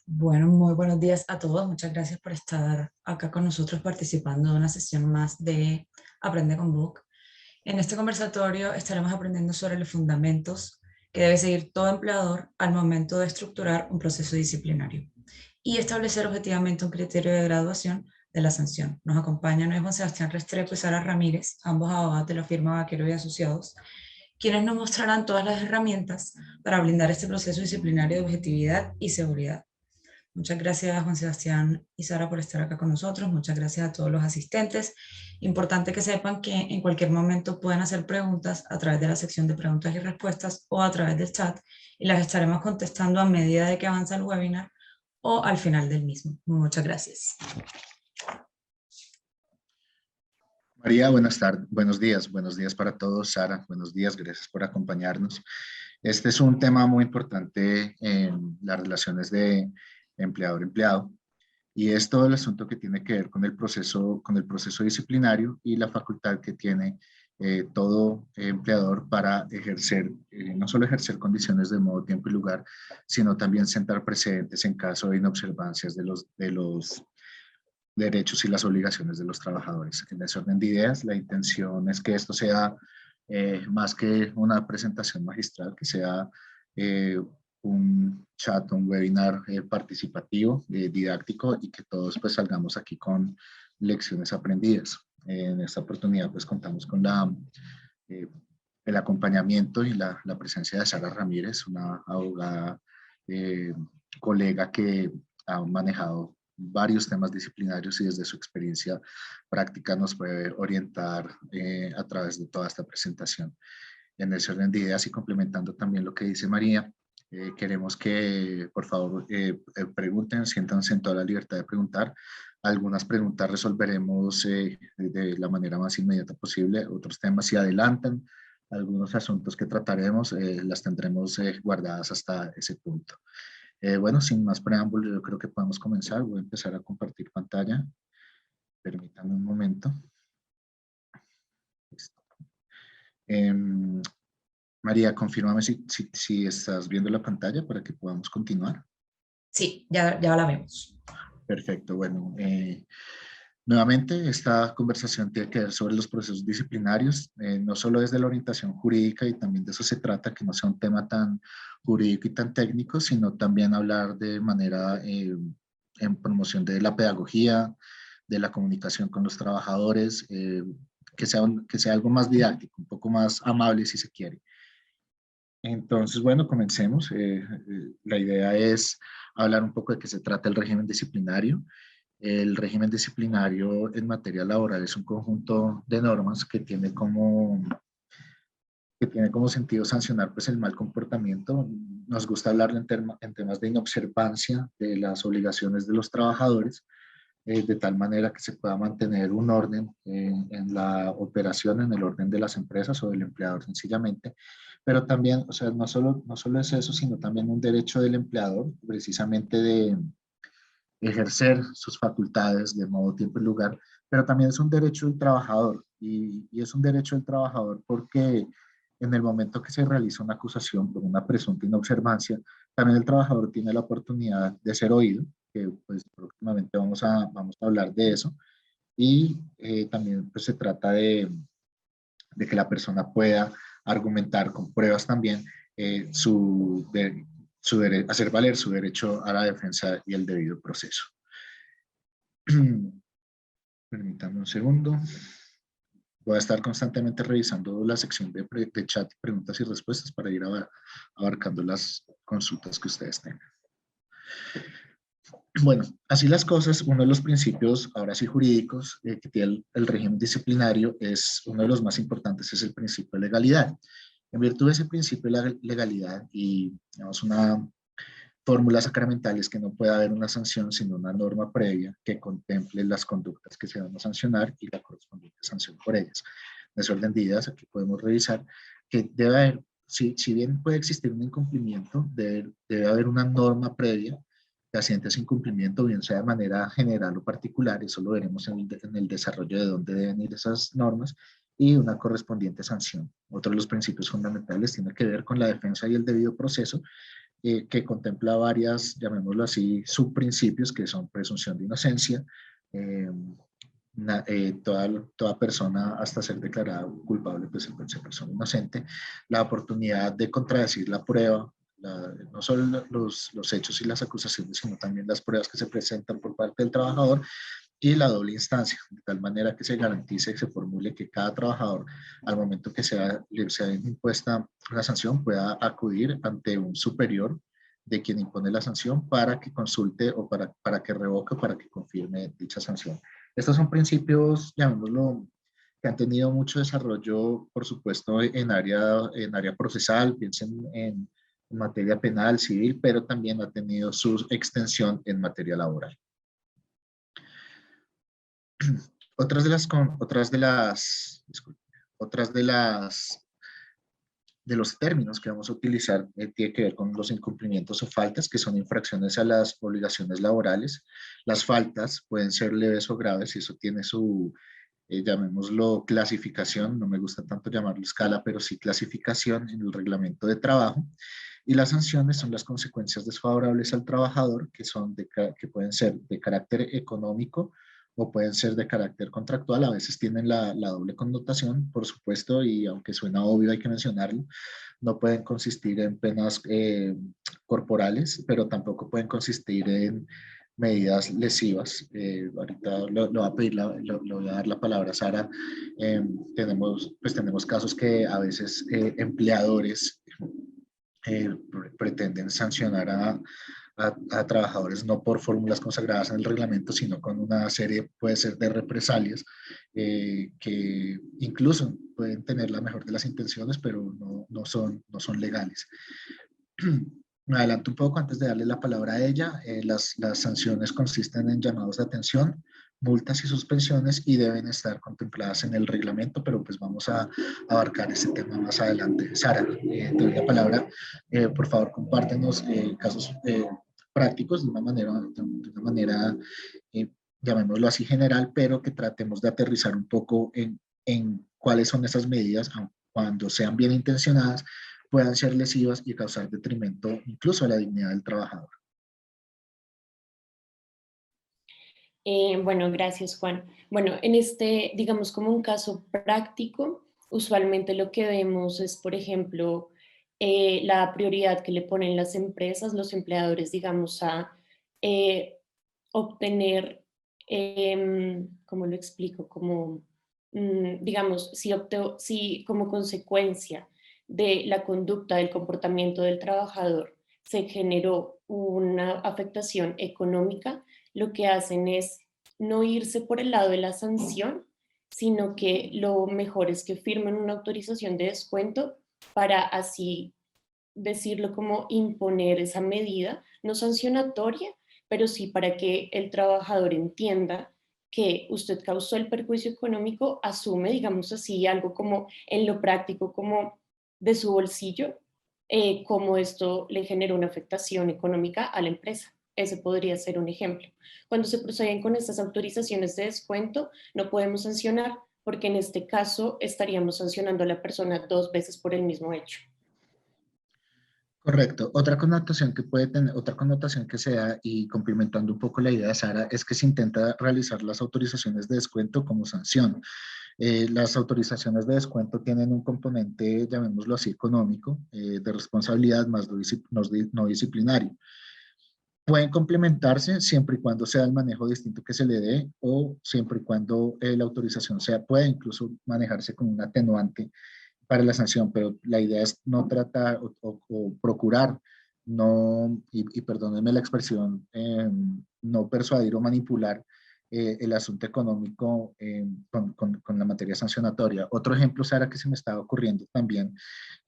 Bueno, muy buenos días a todos. Muchas gracias por estar acá con nosotros participando de una sesión más de Aprende con Book. En este conversatorio estaremos aprendiendo sobre los fundamentos que debe seguir todo empleador al momento de estructurar un proceso disciplinario y establecer objetivamente un criterio de graduación de la sanción. Nos acompañan hoy Juan Sebastián Restrepo y Sara Ramírez, ambos abogados de la firma Vaquero y Asociados, quienes nos mostrarán todas las herramientas para blindar este proceso disciplinario de objetividad y seguridad. Muchas gracias Juan Sebastián y Sara por estar acá con nosotros. Muchas gracias a todos los asistentes. Importante que sepan que en cualquier momento pueden hacer preguntas a través de la sección de preguntas y respuestas o a través del chat y las estaremos contestando a medida de que avanza el webinar o al final del mismo. Muchas gracias. María, buenas tardes, buenos días para todos. Sara, buenos días, gracias por acompañarnos. Este es un tema muy importante en las relaciones de empleador-empleado y es todo el asunto que tiene que ver con el proceso disciplinario y la facultad que tiene todo empleador para ejercer, no solo ejercer condiciones de modo, tiempo y lugar, sino también sentar precedentes en caso de inobservancias de los derechos y las obligaciones de los trabajadores. En ese orden de ideas, la intención es que esto sea más que una presentación magistral, que sea un chat, un webinar participativo, didáctico, y que todos pues salgamos aquí con lecciones aprendidas. En esta oportunidad pues contamos con eh, el acompañamiento y la presencia de Sara Ramírez, una abogada colega que ha manejado varios temas disciplinarios y desde su experiencia práctica nos puede orientar a través de toda esta presentación. En ese orden de ideas y complementando también lo que dice María, queremos que por favor pregunten, siéntanse en toda la libertad de preguntar. Algunas preguntas resolveremos de la manera más inmediata posible, otros temas si adelantan, algunos asuntos que trataremos las tendremos guardadas hasta ese punto. Bueno, sin más preámbulo, yo creo que podemos comenzar. Voy a empezar a compartir pantalla. Permítanme un momento. María, confírmame si estás viendo la pantalla para que podamos continuar. Sí, ya la vemos. Perfecto, bueno. Nuevamente, esta conversación tiene que ver sobre los procesos disciplinarios, no solo desde la orientación jurídica, y también de eso se trata, que no sea un tema tan jurídico y tan técnico, sino también hablar de manera en promoción de la pedagogía, de la comunicación con los trabajadores, que sea algo más didáctico, un poco más amable si se quiere. Entonces, bueno, comencemos. La idea es hablar un poco de qué se trata el régimen disciplinario. El régimen disciplinario en materia laboral es un conjunto de normas que tiene como sentido sancionar pues, el mal comportamiento. Nos gusta hablar en temas de inobservancia de las obligaciones de los trabajadores, de tal manera que se pueda mantener un orden en la operación, en el orden de las empresas o del empleador sencillamente, pero también, o sea, no solo es eso, sino también un derecho del empleador, precisamente de ejercer sus facultades de modo, tiempo y lugar, pero también es un derecho del trabajador, y es un derecho del trabajador porque en el momento que se realiza una acusación por una presunta inobservancia, también el trabajador tiene la oportunidad de ser oído, que pues próximamente vamos a hablar de eso, y también pues se trata de que la persona pueda argumentar con pruebas también hacer valer su derecho a la defensa y el debido proceso. Permítanme un segundo. Voy a estar constantemente revisando la sección de chat, preguntas y respuestas para ir abarcando las consultas que ustedes tengan. Bueno, así las cosas, uno de los principios, ahora sí jurídicos, que tiene el régimen disciplinario, es uno de los más importantes, es el principio de legalidad. En virtud de ese principio de la legalidad y digamos, una fórmula sacramental es que no puede haber una sanción sino una norma previa que contemple las conductas que se van a sancionar y la correspondiente sanción por ellas. En ese orden de ideas, aquí podemos revisar que debe haber, si bien puede existir un incumplimiento, debe haber una norma previa que asiente ese incumplimiento, bien sea de manera general o particular, eso lo veremos en el desarrollo de dónde deben ir esas normas, y una correspondiente sanción. Otro de los principios fundamentales tiene que ver con la defensa y el debido proceso, que contempla varias, llamémoslo así, subprincipios que son presunción de inocencia, eh, toda persona hasta ser declarada culpable, pues se persona inocente, la oportunidad de contradecir la prueba, no solo los hechos y las acusaciones, sino también las pruebas que se presentan por parte del trabajador, y la doble instancia, de tal manera que se garantice y se formule que cada trabajador, al momento que sea impuesta la sanción, pueda acudir ante un superior de quien impone la sanción para que consulte o para que revoque o para que confirme dicha sanción. Estos son principios, llamémoslo, que han tenido mucho desarrollo, por supuesto, en área procesal, piensen en materia penal, civil, pero también ha tenido su extensión en materia laboral. Disculpe, otras de los términos que vamos a utilizar tiene que ver con los incumplimientos o faltas, que son infracciones a las obligaciones laborales. Las faltas pueden ser leves o graves y eso tiene su, llamémoslo clasificación, no me gusta tanto llamarlo escala, pero sí clasificación en el reglamento de trabajo. Y las sanciones son las consecuencias desfavorables al trabajador, que pueden ser de carácter económico o pueden ser de carácter contractual. A veces tienen la doble connotación, por supuesto, y aunque suena obvio, hay que mencionarlo. No pueden consistir en penas corporales, pero tampoco pueden consistir en medidas lesivas. Ahorita lo va a pedir, lo voy a dar la palabra a Sara. Tenemos casos que a veces empleadores pretenden sancionar a trabajadores no por fórmulas consagradas en el reglamento, sino con una serie, puede ser, de represalias que incluso pueden tener la mejor de las intenciones, pero no son legales. Me adelanto un poco antes de darle la palabra a ella. Las sanciones consisten en llamados de atención, multas y suspensiones y deben estar contempladas en el reglamento, pero pues vamos a abarcar ese tema más adelante. Sara, te doy la palabra. Por favor, compártenos casos prácticos de una manera llamémoslo así, general, pero que tratemos de aterrizar un poco en cuáles son esas medidas, aun cuando sean bien intencionadas, puedan ser lesivas y causar detrimento incluso a la dignidad del trabajador. Bueno, gracias, Juan. Bueno, en este, digamos, como un caso práctico, usualmente lo que vemos es, por ejemplo, la prioridad que le ponen las empresas, los empleadores, digamos, a obtener, ¿cómo lo explico? Como, digamos, si como consecuencia de la conducta, del comportamiento del trabajador se generó una afectación económica, lo que hacen es no irse por el lado de la sanción, sino que lo mejor es que firmen una autorización de descuento para así decirlo, como imponer esa medida, no sancionatoria, pero sí para que el trabajador entienda que usted causó el perjuicio económico, asume, digamos así, algo como en lo práctico, como de su bolsillo, como esto le generó una afectación económica a la empresa. Ese podría ser un ejemplo. Cuando se proceden con estas autorizaciones de descuento, no podemos sancionar porque en este caso estaríamos sancionando a la persona 2 veces por el mismo hecho. Correcto. Otra connotación que puede tener, otra connotación que se da, y complementando un poco la idea de Sara, es que se intenta realizar las autorizaciones de descuento como sanción. Las autorizaciones de descuento tienen un componente, llamémoslo así, económico, de responsabilidad más no disciplinario. Pueden complementarse siempre y cuando sea el manejo distinto que se le dé o siempre y cuando la autorización puede incluso manejarse como un atenuante para la sanción, pero la idea es no tratar o procurar, no, y perdónenme la expresión, no persuadir o manipular el asunto económico con la materia sancionatoria. Otro ejemplo, Sara, que se me estaba ocurriendo también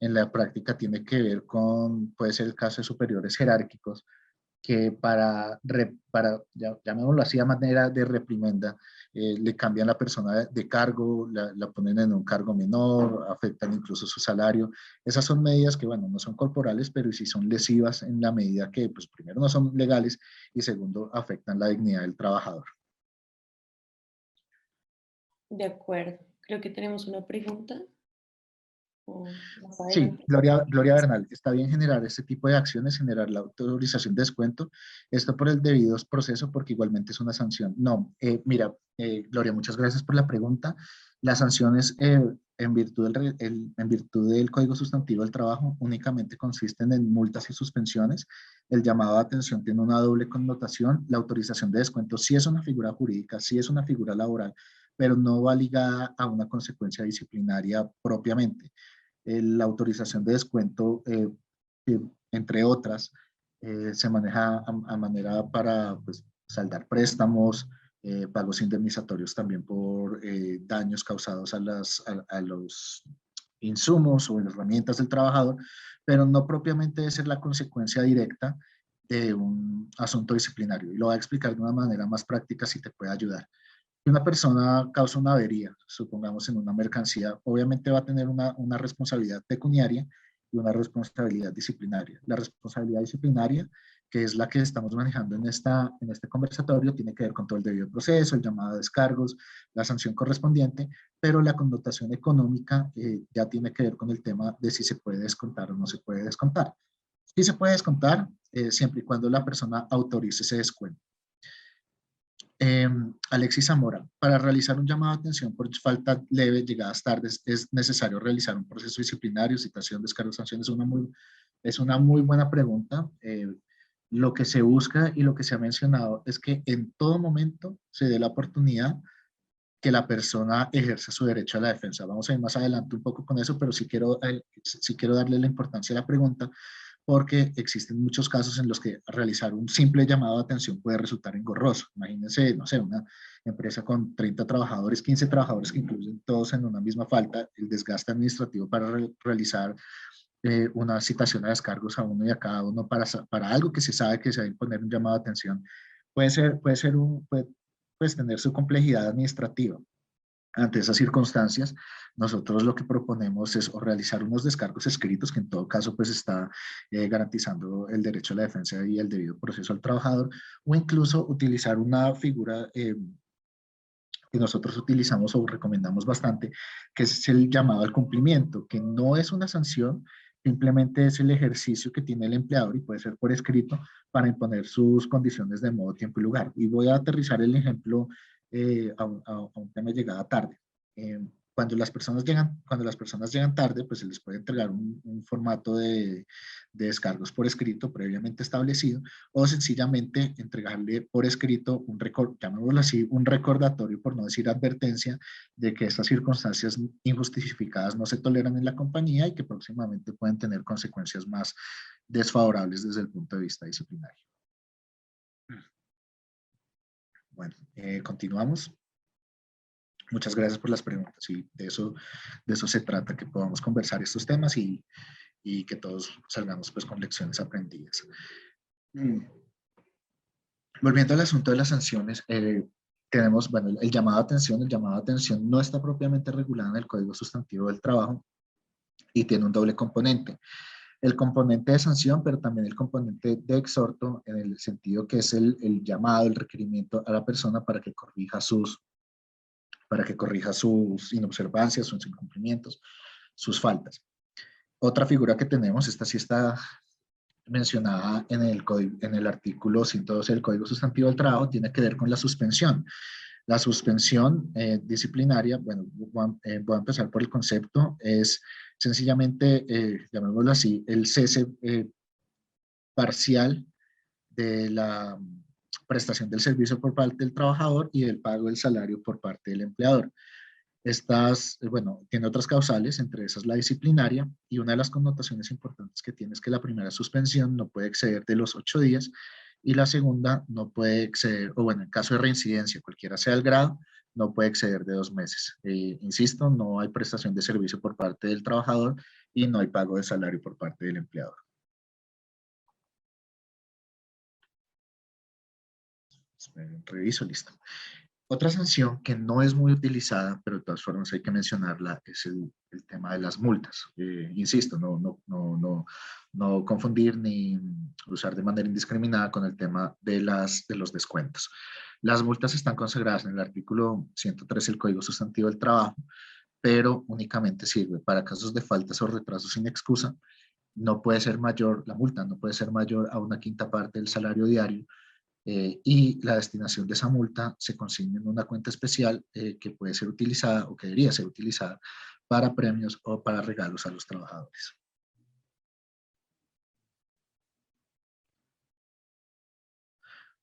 en la práctica tiene que ver con, puede ser el caso de superiores jerárquicos, que llamémoslo así, a manera de reprimenda, le cambian la persona de cargo, la ponen en un cargo menor, afectan incluso su salario. Esas son medidas que, bueno, no son corporales, pero sí son lesivas en la medida que, pues, primero, no son legales y segundo, afectan la dignidad del trabajador. De acuerdo. Creo que tenemos una pregunta. o más Sí, adelante. Gloria Bernal, está bien generar este tipo de acciones, generar la autorización de descuento, esto por el debido proceso, porque igualmente es una sanción. No, mira, Gloria, muchas gracias por la pregunta. Las sanciones en virtud del Código Sustantivo del Trabajo únicamente consisten en multas y suspensiones. El llamado de atención tiene una doble connotación. La autorización de descuento sí es una figura jurídica, sí es una figura laboral, pero no va ligada a una consecuencia disciplinaria propiamente. La autorización de descuento, que, entre otras, se maneja a manera para pues, saldar préstamos, pagos indemnizatorios también por daños causados a los insumos o las herramientas del trabajador, pero no propiamente debe ser la consecuencia directa de un asunto disciplinario. Y lo voy a explicar de una manera más práctica si te puede ayudar. Si una persona causa una avería, supongamos en una mercancía, obviamente va a tener una responsabilidad pecuniaria y una responsabilidad disciplinaria. La responsabilidad disciplinaria, que es la que estamos manejando en este conversatorio, tiene que ver con todo el debido proceso, el llamado a descargos, la sanción correspondiente, pero la connotación económica ya tiene que ver con el tema de si se puede descontar o no se puede descontar. Sí se puede descontar siempre y cuando la persona autorice ese descuento. Alexis Zamora, para realizar un llamado de atención por falta leve, llegadas tardes, es necesario realizar un proceso disciplinario, citación, descargo, sanción. Es una muy buena pregunta. Lo que se busca y lo que se ha mencionado es que en todo momento se dé la oportunidad que la persona ejerza su derecho a la defensa. Vamos a ir más adelante un poco con eso, pero sí quiero darle la importancia a la pregunta, porque existen muchos casos en los que realizar un simple llamado de atención puede resultar engorroso. Imagínense, no sé, una empresa con 30 trabajadores, 15 trabajadores que incluyen todos en una misma falta, el desgaste administrativo para realizar una citación a descargos a uno y a cada uno para algo que se sabe que se va a imponer un llamado de atención, puede pues, tener su complejidad administrativa. Ante esas circunstancias, nosotros lo que proponemos es o realizar unos descargos escritos, que en todo caso pues está garantizando el derecho a la defensa y el debido proceso al trabajador, o incluso utilizar una figura que nosotros utilizamos o recomendamos bastante, que es el llamado al cumplimiento, que no es una sanción, simplemente es el ejercicio que tiene el empleador y puede ser por escrito para imponer sus condiciones de modo, tiempo y lugar. Y voy a aterrizar el ejemplo a un tema de llegada tarde. Cuando las personas llegan tarde, pues se les puede entregar un formato de descargos por escrito previamente establecido, o sencillamente entregarle por escrito llamémoslo así, un recordatorio, por no decir advertencia, de que estas circunstancias injustificadas no se toleran en la compañía y que próximamente pueden tener consecuencias más desfavorables desde el punto de vista disciplinario. Bueno, continuamos. Muchas gracias por las preguntas y de eso se trata, que podamos conversar estos temas y que todos salgamos pues con lecciones aprendidas. Volviendo al asunto de las sanciones, tenemos, bueno, el llamado a atención. El llamado a atención no está propiamente regulado en el Código Sustantivo del Trabajo y tiene un doble componente. El componente de sanción, pero también el componente de exhorto, en el sentido que es el llamado, el requerimiento a la persona para que corrija sus inobservancias, sus incumplimientos, sus faltas. Otra figura que tenemos, esta sí está mencionada en el artículo 112 del Código Sustantivo del Trabajo, tiene que ver con la suspensión. La suspensión disciplinaria, bueno, voy a empezar por el concepto, es sencillamente, llamémoslo así, el cese parcial de la prestación del servicio por parte del trabajador y del pago del salario por parte del empleador. Bueno, tiene otras causales, entre esas la disciplinaria, y una de las connotaciones importantes que tiene es que la primera suspensión no puede exceder de los 8 días y la segunda no puede exceder, o bueno, en caso de reincidencia, cualquiera sea el grado, no puede exceder de 2 meses. Insisto, no hay prestación de servicio por parte del trabajador y no hay pago de salario por parte del empleador. Reviso, listo. Otra sanción que no es muy utilizada, pero de todas formas hay que mencionarla, es el tema de las multas. Insisto, no confundir ni usar de manera indiscriminada con el tema de los descuentos. Las multas están consagradas en el artículo 103 del Código Sustantivo del Trabajo pero únicamente sirve para casos de faltas o retrasos sin excusa. No puede ser mayor, la multa no puede ser mayor a una quinta parte del salario diario, y la destinación de esa multa se consigna en una cuenta especial que puede ser utilizada o que debería ser utilizada para premios o para regalos a los trabajadores.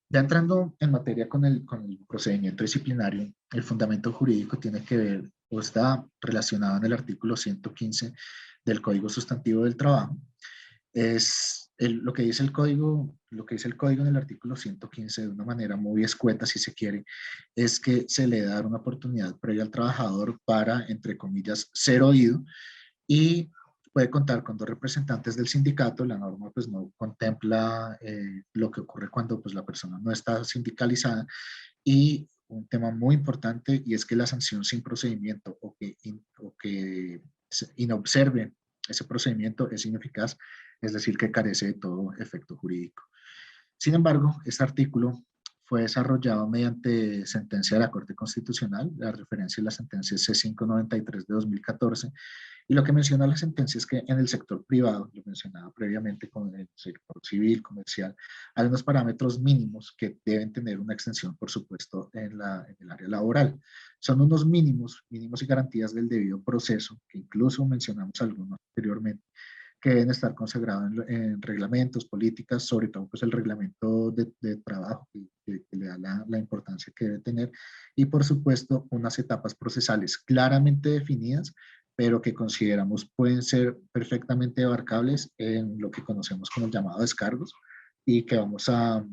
Ya entrando en materia con el procedimiento disciplinario, el fundamento jurídico tiene que ver o está relacionado en el artículo 115 del Código Sustantivo del Trabajo. Es lo que dice el código en el artículo 115 de una manera muy escueta, si se quiere, es que se le da una oportunidad previa al trabajador para, entre comillas, ser oído, y puede contar con 2 representantes del sindicato. La norma pues no contempla lo que ocurre cuando pues la persona no está sindicalizada, y un tema muy importante, y es que la sanción sin procedimiento o que inobserve ese procedimiento es ineficaz, es decir, que carece de todo efecto jurídico. Sin embargo, este artículo fue desarrollado mediante sentencia de la Corte Constitucional. La referencia es la sentencia C593 de 2014, y lo que menciona la sentencia es que en el sector privado, lo mencionaba previamente con el sector civil, comercial, hay unos parámetros mínimos que deben tener una extensión, por supuesto, en el área laboral. Son unos mínimos y garantías del debido proceso, que incluso mencionamos algunos anteriormente, que deben estar consagrados en reglamentos, políticas, sobre todo pues el reglamento de trabajo, que le da la importancia que debe tener, y por supuesto unas etapas procesales claramente definidas, pero que consideramos pueden ser perfectamente abarcables en lo que conocemos como el llamado descargos, y que vamos a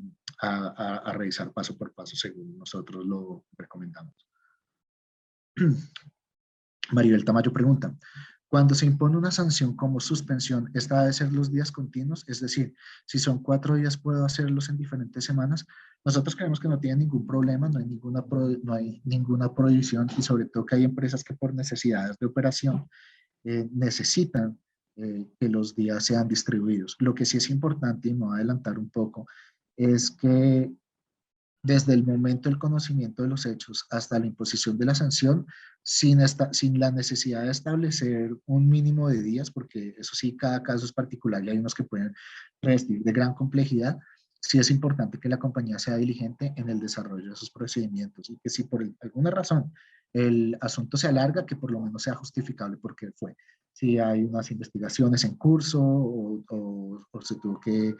revisar paso por paso según nosotros lo recomendamos. Maribel Tamayo pregunta: cuando se impone una sanción como suspensión, ¿esta debe ser los días continuos? Es decir, si son 4 días, ¿puedo hacerlos en diferentes semanas? Nosotros creemos que no tiene ningún problema, no hay ninguna prohibición, y sobre todo que hay empresas que por necesidades de operación necesitan que los días sean distribuidos. Lo que sí es importante, y me voy a adelantar un poco, es que desde el momento del conocimiento de los hechos hasta la imposición de la sanción, sin la necesidad de establecer un mínimo de días, porque eso sí, cada caso es particular y hay unos que pueden revestir de gran complejidad, sí es importante que la compañía sea diligente en el desarrollo de sus procedimientos, y que si por alguna razón el asunto se alarga, que por lo menos sea justificable por qué fue. Si hay unas investigaciones en curso o se tuvo que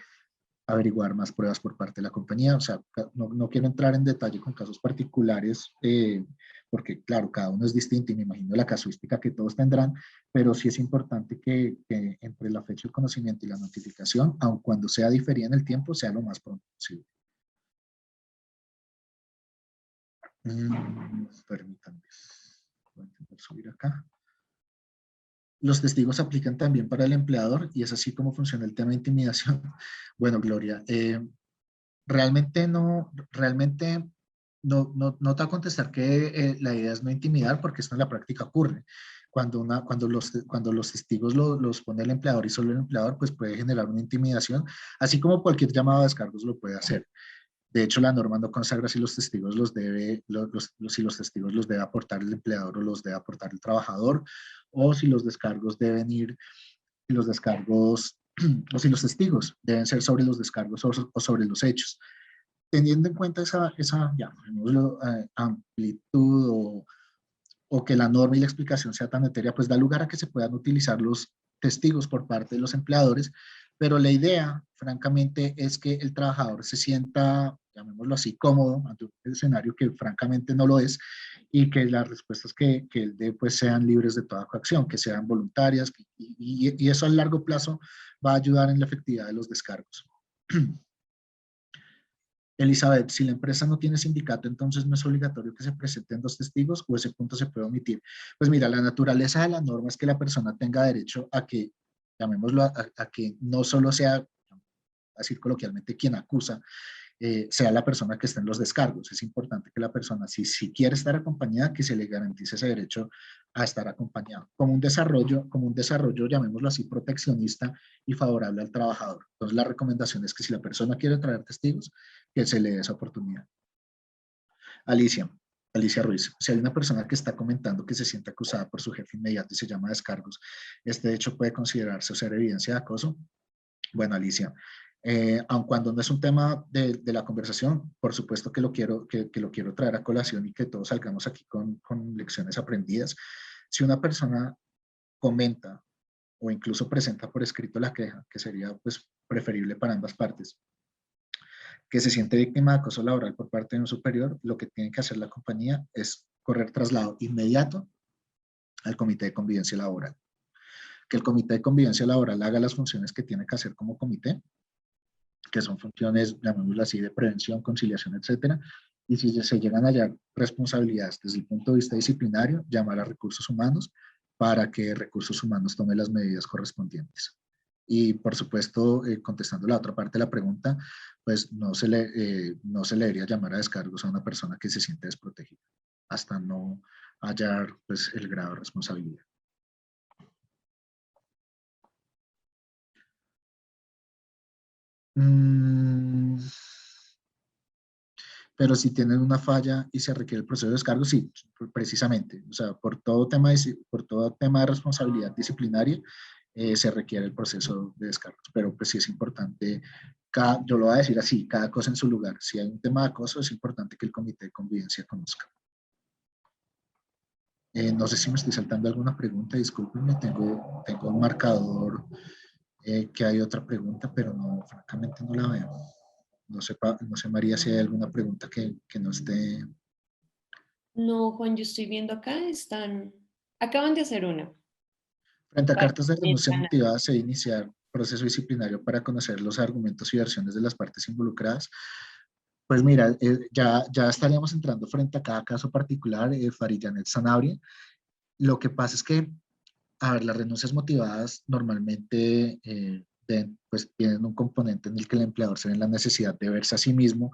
averiguar más pruebas por parte de la compañía. O sea, no quiero entrar en detalle con casos particulares, porque claro, cada uno es distinto y me imagino la casuística que todos tendrán, pero sí es importante que entre la fecha del conocimiento y la notificación, aun cuando sea diferida en el tiempo, sea lo más pronto posible. Permítanme, voy a intentar subir acá. Los testigos aplican también para el empleador, y es así como funciona el tema de intimidación. Bueno, Gloria, realmente no te va a contestar que la idea es no intimidar, porque esto en la práctica ocurre. Cuando los testigos los pone el empleador y solo el empleador, pues puede generar una intimidación, así como cualquier llamado a descargos lo puede hacer. De hecho, la norma no consagra si los testigos si los testigos los debe aportar el empleador o los debe aportar el trabajador, o si los descargos deben ir, si los descargos, o si los testigos deben ser sobre los descargos o sobre los hechos. Teniendo en cuenta esa amplitud, o que la norma y la explicación sea tan etérea, pues da lugar a que se puedan utilizar los testigos por parte de los empleadores, pero la idea, francamente, es que el trabajador se sienta, llamémoslo así, cómodo ante un escenario que francamente no lo es, y que las respuestas que él dé pues sean libres de toda coacción, que sean voluntarias, y eso a largo plazo va a ayudar en la efectividad de los descargos. Elizabeth, si la empresa no tiene sindicato, entonces no es obligatorio que se presenten 2 testigos, o ese punto se puede omitir. Pues mira, la naturaleza de la norma es que la persona tenga derecho a que, llamémoslo, a que no solo sea, así coloquialmente, quien acusa, sea la persona que esté en los descargos. Es importante que la persona, si quiere estar acompañada, que se le garantice ese derecho a estar acompañado, como un desarrollo, llamémoslo así, proteccionista y favorable al trabajador. Entonces la recomendación es que si la persona quiere traer testigos, que se le dé esa oportunidad. Alicia, Alicia Ruiz, si hay una persona que está comentando que se siente acusada por su jefe inmediato y se llama descargos, ¿este hecho puede considerarse o ser evidencia de acoso? Bueno, Alicia, aun cuando no es un tema de la conversación, por supuesto que lo quiero traer a colación y que todos salgamos aquí con lecciones aprendidas. Si una persona comenta o incluso presenta por escrito la queja, que sería pues preferible para ambas partes, que se siente víctima de acoso laboral por parte de un superior, lo que tiene que hacer la compañía es correr traslado inmediato al comité de convivencia laboral. Que el comité de convivencia laboral haga las funciones que tiene que hacer como comité, que son funciones, llamémoslo así, de prevención, conciliación, etcétera. Y si se llegan a hallar responsabilidades desde el punto de vista disciplinario, llamar a recursos humanos para que recursos humanos tome las medidas correspondientes. Y por supuesto, contestando la otra parte de la pregunta, pues no se le debería llamar a descargos a una persona que se siente desprotegida, hasta no hallar pues, el grado de responsabilidad. Pero si tienen una falla y se requiere el proceso de descargo, sí, precisamente. O sea, por todo tema de responsabilidad disciplinaria, se requiere el proceso de descargos. Pero pues sí es importante, yo lo voy a decir así, cada cosa en su lugar. Si hay un tema de acoso, es importante que el comité de convivencia conozca. No sé si me estoy saltando alguna pregunta, discúlpenme, tengo un marcador que hay otra pregunta, pero no, francamente no la veo. No sé, María, si hay alguna pregunta que no esté. No, Juan, yo estoy viendo acá, acaban de hacer una. Frente a Para cartas de el renuncia canal. motivada, se debe iniciar proceso disciplinario para conocer los argumentos y versiones de las partes involucradas. Pues mira, ya estaríamos entrando frente a cada caso particular, Farijanet Sanabria. Lo que pasa es que, a ver, las renuncias motivadas normalmente pues tienen un componente en el que el empleador se ve en la necesidad de verse a sí mismo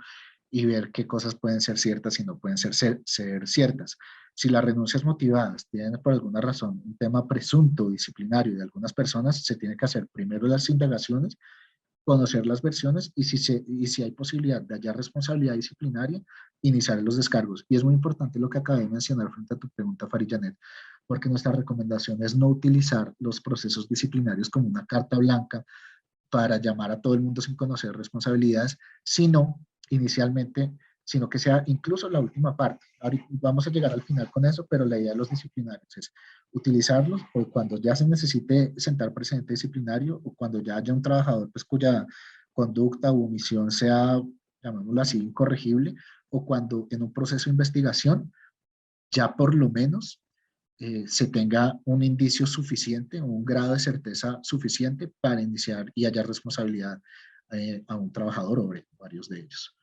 y ver qué cosas pueden ser ciertas y no pueden ser ciertas. Si las renuncias motivadas tienen por alguna razón un tema presunto disciplinario de algunas personas, se tiene que hacer primero las indagaciones, conocer las versiones y si hay posibilidad de hallar responsabilidad disciplinaria, iniciar los descargos. Y es muy importante lo que acabé de mencionar frente a tu pregunta, Farijanet, porque nuestra recomendación es no utilizar los procesos disciplinarios como una carta blanca para llamar a todo el mundo sin conocer responsabilidades, sino que sea incluso la última parte. Ahorita vamos a llegar al final con eso, pero la idea de los disciplinarios es utilizarlos o cuando ya se necesite sentar precedente disciplinario o cuando ya haya un trabajador pues, cuya conducta u omisión sea, llamémoslo así, incorregible, o cuando en un proceso de investigación ya por lo menos se tenga un indicio suficiente, un grado de certeza suficiente para iniciar y hallar responsabilidad a un trabajador o varios de ellos.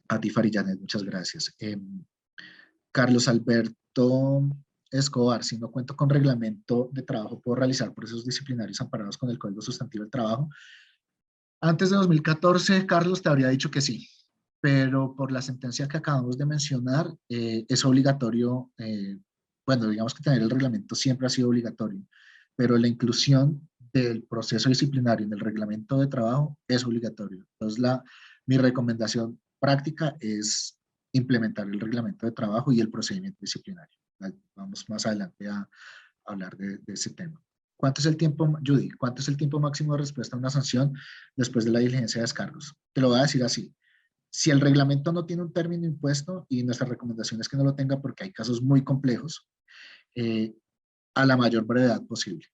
A ti, Farijanet, muchas gracias. Carlos Alberto Escobar, si no cuento con reglamento de trabajo, ¿puedo realizar procesos disciplinarios amparados con el Código Sustantivo del Trabajo? Antes de 2014, Carlos, te habría dicho que sí, pero por la sentencia que acabamos de mencionar, es obligatorio, bueno, digamos que tener el reglamento siempre ha sido obligatorio, pero la inclusión del proceso disciplinario en el reglamento de trabajo es obligatorio. Entonces, mi recomendación práctica es implementar el reglamento de trabajo y el procedimiento disciplinario. Vamos más adelante a hablar de ese tema. ¿Cuánto es el tiempo, Judy? ¿Cuánto es el tiempo máximo de respuesta a una sanción después de la diligencia de descargos? Te lo voy a decir así. Si el reglamento no tiene un término impuesto, y nuestra recomendación es que no lo tenga porque hay casos muy complejos, a la mayor brevedad posible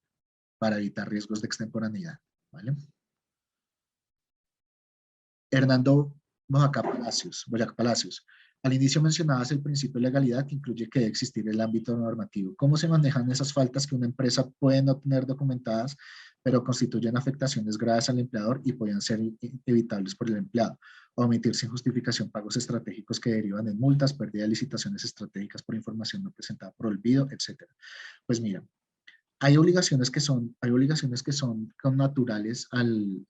para evitar riesgos de extemporaneidad. ¿Vale? Hernando Boyacá Palacios. Al inicio mencionabas el principio de legalidad que incluye que debe existir el ámbito normativo. ¿Cómo se manejan esas faltas que una empresa puede no tener documentadas, pero constituyen afectaciones graves al empleador y podrían ser evitables por el empleado? Omitir sin justificación pagos estratégicos que derivan en multas, pérdida de licitaciones estratégicas por información no presentada por olvido, etcétera. Pues mira, hay obligaciones que son naturales al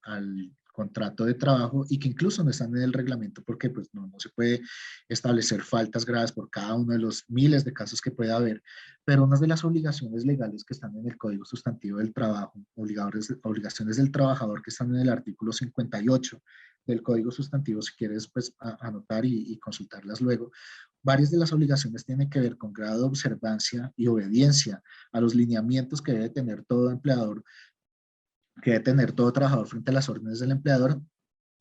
contrato de trabajo y que incluso no están en el reglamento porque pues, no se puede establecer faltas graves por cada uno de los miles de casos que puede haber, pero una de las obligaciones legales que están en el Código Sustantivo del Trabajo, obligaciones del trabajador que están en el artículo 58 del Código Sustantivo, si quieres pues anotar y consultarlas luego, Varias de las obligaciones tienen que ver con grado de observancia y obediencia a los lineamientos que debe tener todo empleador, que debe tener todo trabajador frente a las órdenes del empleador.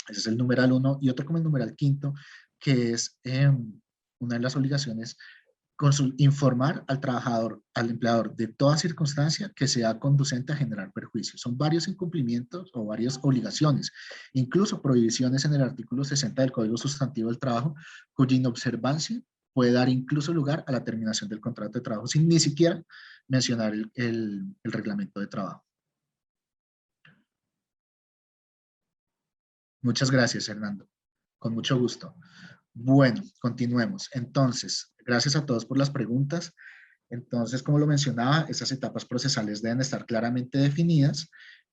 Ese es el numeral 1. Y otro como el numeral 5, que es una de las obligaciones, informar al trabajador, al empleador, de toda circunstancia que sea conducente a generar perjuicios. Son varios incumplimientos o varias obligaciones, incluso prohibiciones en el artículo 60 del Código Sustantivo del Trabajo, cuya inobservancia puede dar incluso lugar a la terminación del contrato de trabajo sin ni siquiera mencionar el reglamento de trabajo. Muchas gracias, Hernando. Con mucho gusto. Bueno, continuemos. Entonces, gracias a todos por las preguntas. Entonces, como lo mencionaba, esas etapas procesales deben estar claramente definidas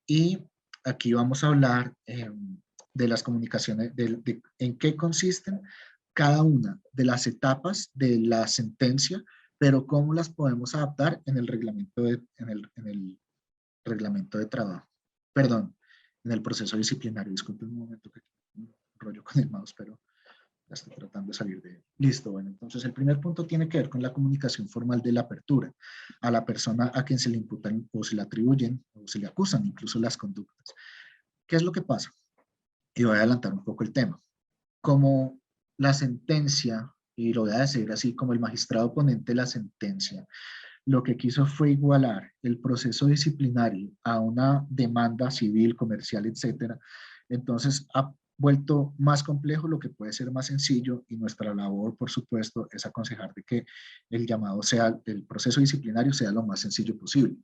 y aquí vamos a hablar de las comunicaciones, de en qué consisten cada una de las etapas de la sentencia, pero cómo las podemos adaptar en el reglamento en el reglamento de trabajo. Perdón, en el proceso disciplinario. Disculpen un momento que un rollo con el mouse, pero ya estoy tratando de salir de él. Listo, bueno, entonces el primer punto tiene que ver con la comunicación formal de la apertura a la persona a quien se le imputan o se le atribuyen o se le acusan incluso las conductas. ¿Qué es lo que pasa? Y voy a adelantar un poco el tema. Como la sentencia, y lo voy a decir así, como el magistrado ponente de la sentencia, lo que quiso fue igualar el proceso disciplinario a una demanda civil, comercial, etcétera. Entonces ha vuelto más complejo lo que puede ser más sencillo, y nuestra labor, por supuesto, es aconsejar de que el llamado sea, el proceso disciplinario sea lo más sencillo posible.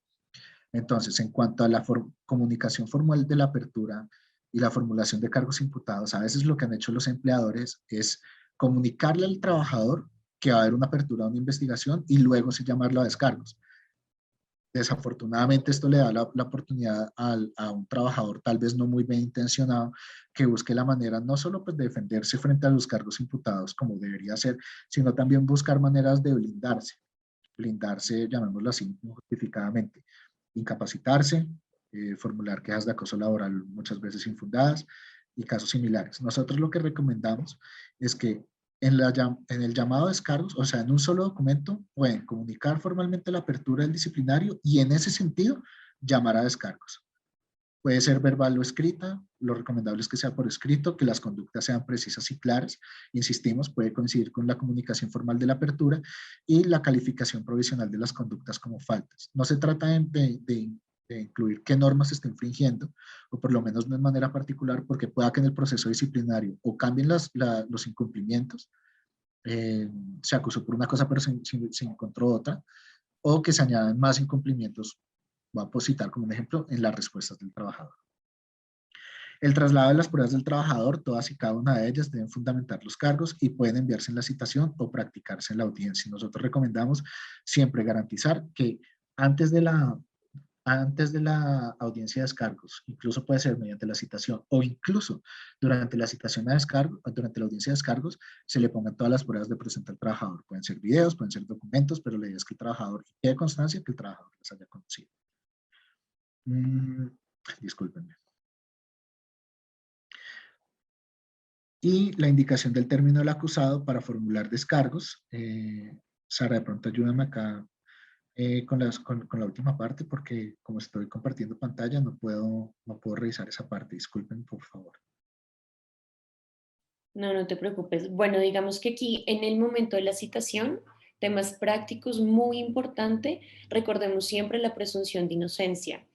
Entonces, en cuanto a la comunicación formal de la apertura y la formulación de cargos imputados, a veces lo que han hecho los empleadores es comunicarle al trabajador que va a haber una apertura de una investigación y luego sí llamarlo a descargos. Desafortunadamente esto le da la oportunidad a un trabajador tal vez no muy bien intencionado que busque la manera no solo pues, de defenderse frente a los cargos imputados como debería ser, sino también buscar maneras de blindarse, llamémoslo así, injustificadamente, incapacitarse, formular quejas de acoso laboral muchas veces infundadas y casos similares. Nosotros lo que recomendamos es que en el llamado a descargos, o sea, en un solo documento, pueden comunicar formalmente la apertura del disciplinario y en ese sentido llamar a descargos. Puede ser verbal o escrita, lo recomendable es que sea por escrito, que las conductas sean precisas y claras. Insistimos, puede coincidir con la comunicación formal de la apertura y la calificación provisional de las conductas como faltas. No se trata de incluir qué normas se está infringiendo, o por lo menos no de manera particular, porque pueda que en el proceso disciplinario o cambien los incumplimientos, se acusó por una cosa pero se encontró otra, o que se añadan más incumplimientos. Voy a citar como un ejemplo en las respuestas del trabajador. El traslado de las pruebas del trabajador, todas y cada una de ellas deben fundamentar los cargos y pueden enviarse en la citación o practicarse en la audiencia. Nosotros recomendamos siempre garantizar que antes de la audiencia de descargos, incluso puede ser mediante la citación o incluso durante la citación a descargo, durante la audiencia de descargos, se le pongan todas las pruebas de presente al trabajador. Pueden ser videos, pueden ser documentos, pero la idea es que el trabajador quede constancia que el trabajador las haya conocido. Discúlpenme. Y la indicación del término del acusado para formular descargos. Sara, de pronto ayúdame acá con la última parte, porque como estoy compartiendo pantalla no puedo revisar esa parte. Disculpen, por favor. No, no te preocupes. Bueno, digamos que aquí en el momento de la citación, temas prácticos muy importante, recordemos siempre la presunción de inocencia.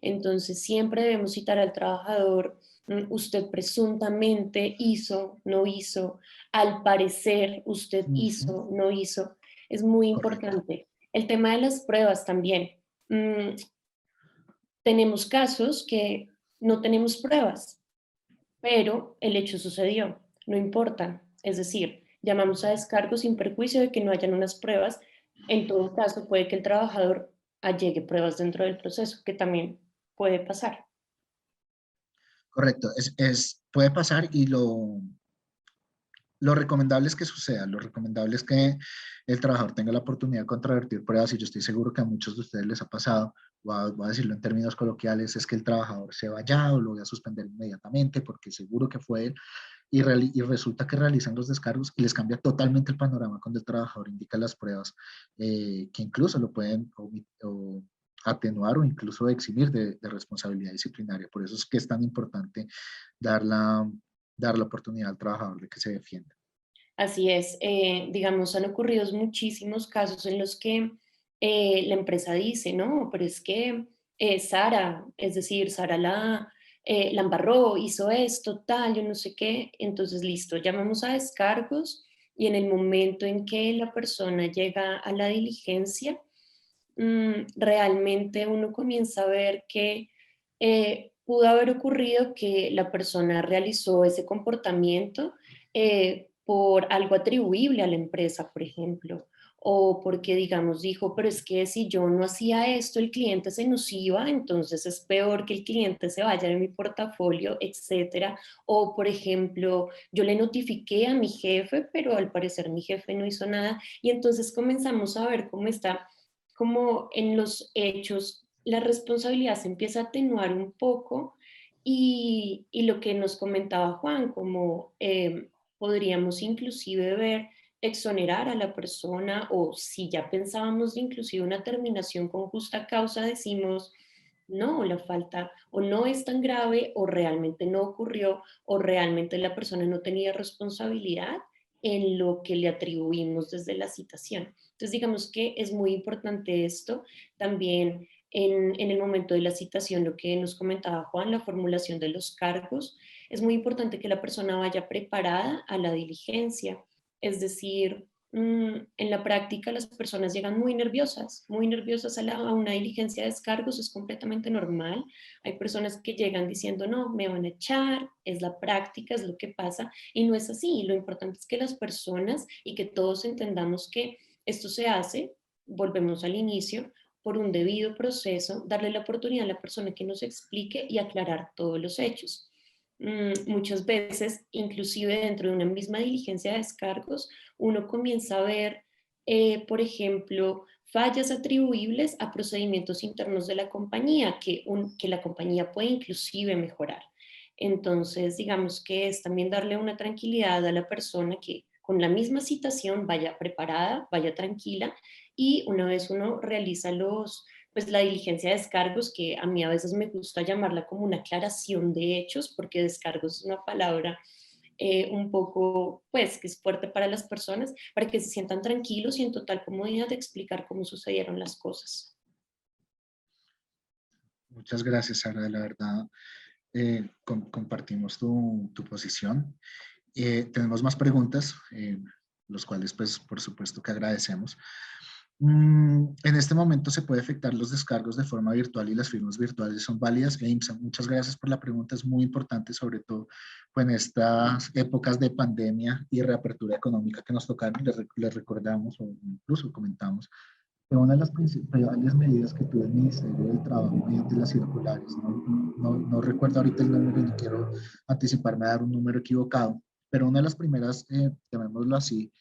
Entonces, siempre debemos citar al trabajador, usted presuntamente hizo, no hizo, al parecer usted hizo, no hizo. Es muy importante. Correcto. El tema de las pruebas también. Tenemos casos que no tenemos pruebas, pero el hecho sucedió, no importa. Es decir, llamamos a descargo sin perjuicio de que no hayan unas pruebas. En todo caso, puede que el trabajador allegue pruebas dentro del proceso, que también puede pasar. Correcto, puede pasar y lo recomendable es que suceda, lo recomendable es que el trabajador tenga la oportunidad de contravertir pruebas, y yo estoy seguro que a muchos de ustedes les ha pasado, voy a decirlo en términos coloquiales, es que el trabajador se vaya o lo voy a suspender inmediatamente porque seguro que fue él. y resulta que realizan los descargos y les cambia totalmente el panorama cuando el trabajador indica las pruebas, que incluso lo pueden o atenuar o incluso eximir de responsabilidad disciplinaria. Por eso es que es tan importante dar la oportunidad al trabajador de que se defienda. Así es, digamos, han ocurrido muchísimos casos en los que la empresa dice, no, pero es que Sara, es decir, Sara la embarró, hizo esto, tal, yo no sé qué, entonces listo, llamamos a descargos y en el momento en que la persona llega a la diligencia, realmente uno comienza a ver que pudo haber ocurrido que la persona realizó ese comportamiento por algo atribuible a la empresa, por ejemplo, o porque, digamos, dijo, pero es que si yo no hacía esto, el cliente se nos iba, entonces es peor que el cliente se vaya de mi portafolio, etcétera. O, por ejemplo, yo le notifiqué a mi jefe, pero al parecer mi jefe no hizo nada, y entonces comenzamos a ver cómo está, como en los hechos, la responsabilidad se empieza a atenuar un poco y lo que nos comentaba Juan, como podríamos inclusive ver exonerar a la persona o si ya pensábamos de inclusive una terminación con justa causa, decimos, no, la falta o no es tan grave o realmente no ocurrió o realmente la persona no tenía responsabilidad en lo que le atribuimos desde la citación. Entonces, digamos que es muy importante esto. También en el momento de la citación, lo que nos comentaba Juan, la formulación de los cargos, es muy importante que la persona vaya preparada a la diligencia. Es decir, en la práctica las personas llegan muy nerviosas a una diligencia de descargos, es completamente normal. Hay personas que llegan diciendo, no, me van a echar, es la práctica, es lo que pasa, y no es así. Lo importante es que las personas y que todos entendamos que esto se hace, volvemos al inicio, por un debido proceso, darle la oportunidad a la persona que nos explique y aclarar todos los hechos. Muchas veces, inclusive dentro de una misma diligencia de descargos, uno comienza a ver, por ejemplo, fallas atribuibles a procedimientos internos de la compañía, que la compañía puede inclusive mejorar. Entonces, digamos que es también darle una tranquilidad a la persona que con la misma citación vaya preparada, vaya tranquila, y una vez uno realiza pues la diligencia de descargos, que a mí a veces me gusta llamarla como una aclaración de hechos, porque descargos es una palabra un poco, pues, que es fuerte para las personas, para que se sientan tranquilos y en total comodidad de explicar cómo sucedieron las cosas. Muchas gracias, Sara. La verdad, compartimos tu posición. Tenemos más preguntas, los cuales, pues, por supuesto que agradecemos. En este momento se puede efectuar los descargos de forma virtual y las firmas virtuales son válidas. IMSA, muchas gracias por la pregunta, es muy importante, sobre todo pues, en estas épocas de pandemia y reapertura económica que nos tocaron. Les recordamos o incluso comentamos que una de las principales medidas que tuvo el Ministerio del Trabajo mediante las circulares, no recuerdo ahorita el número y no quiero anticiparme a dar un número equivocado, pero una de las primeras, llamémoslo así,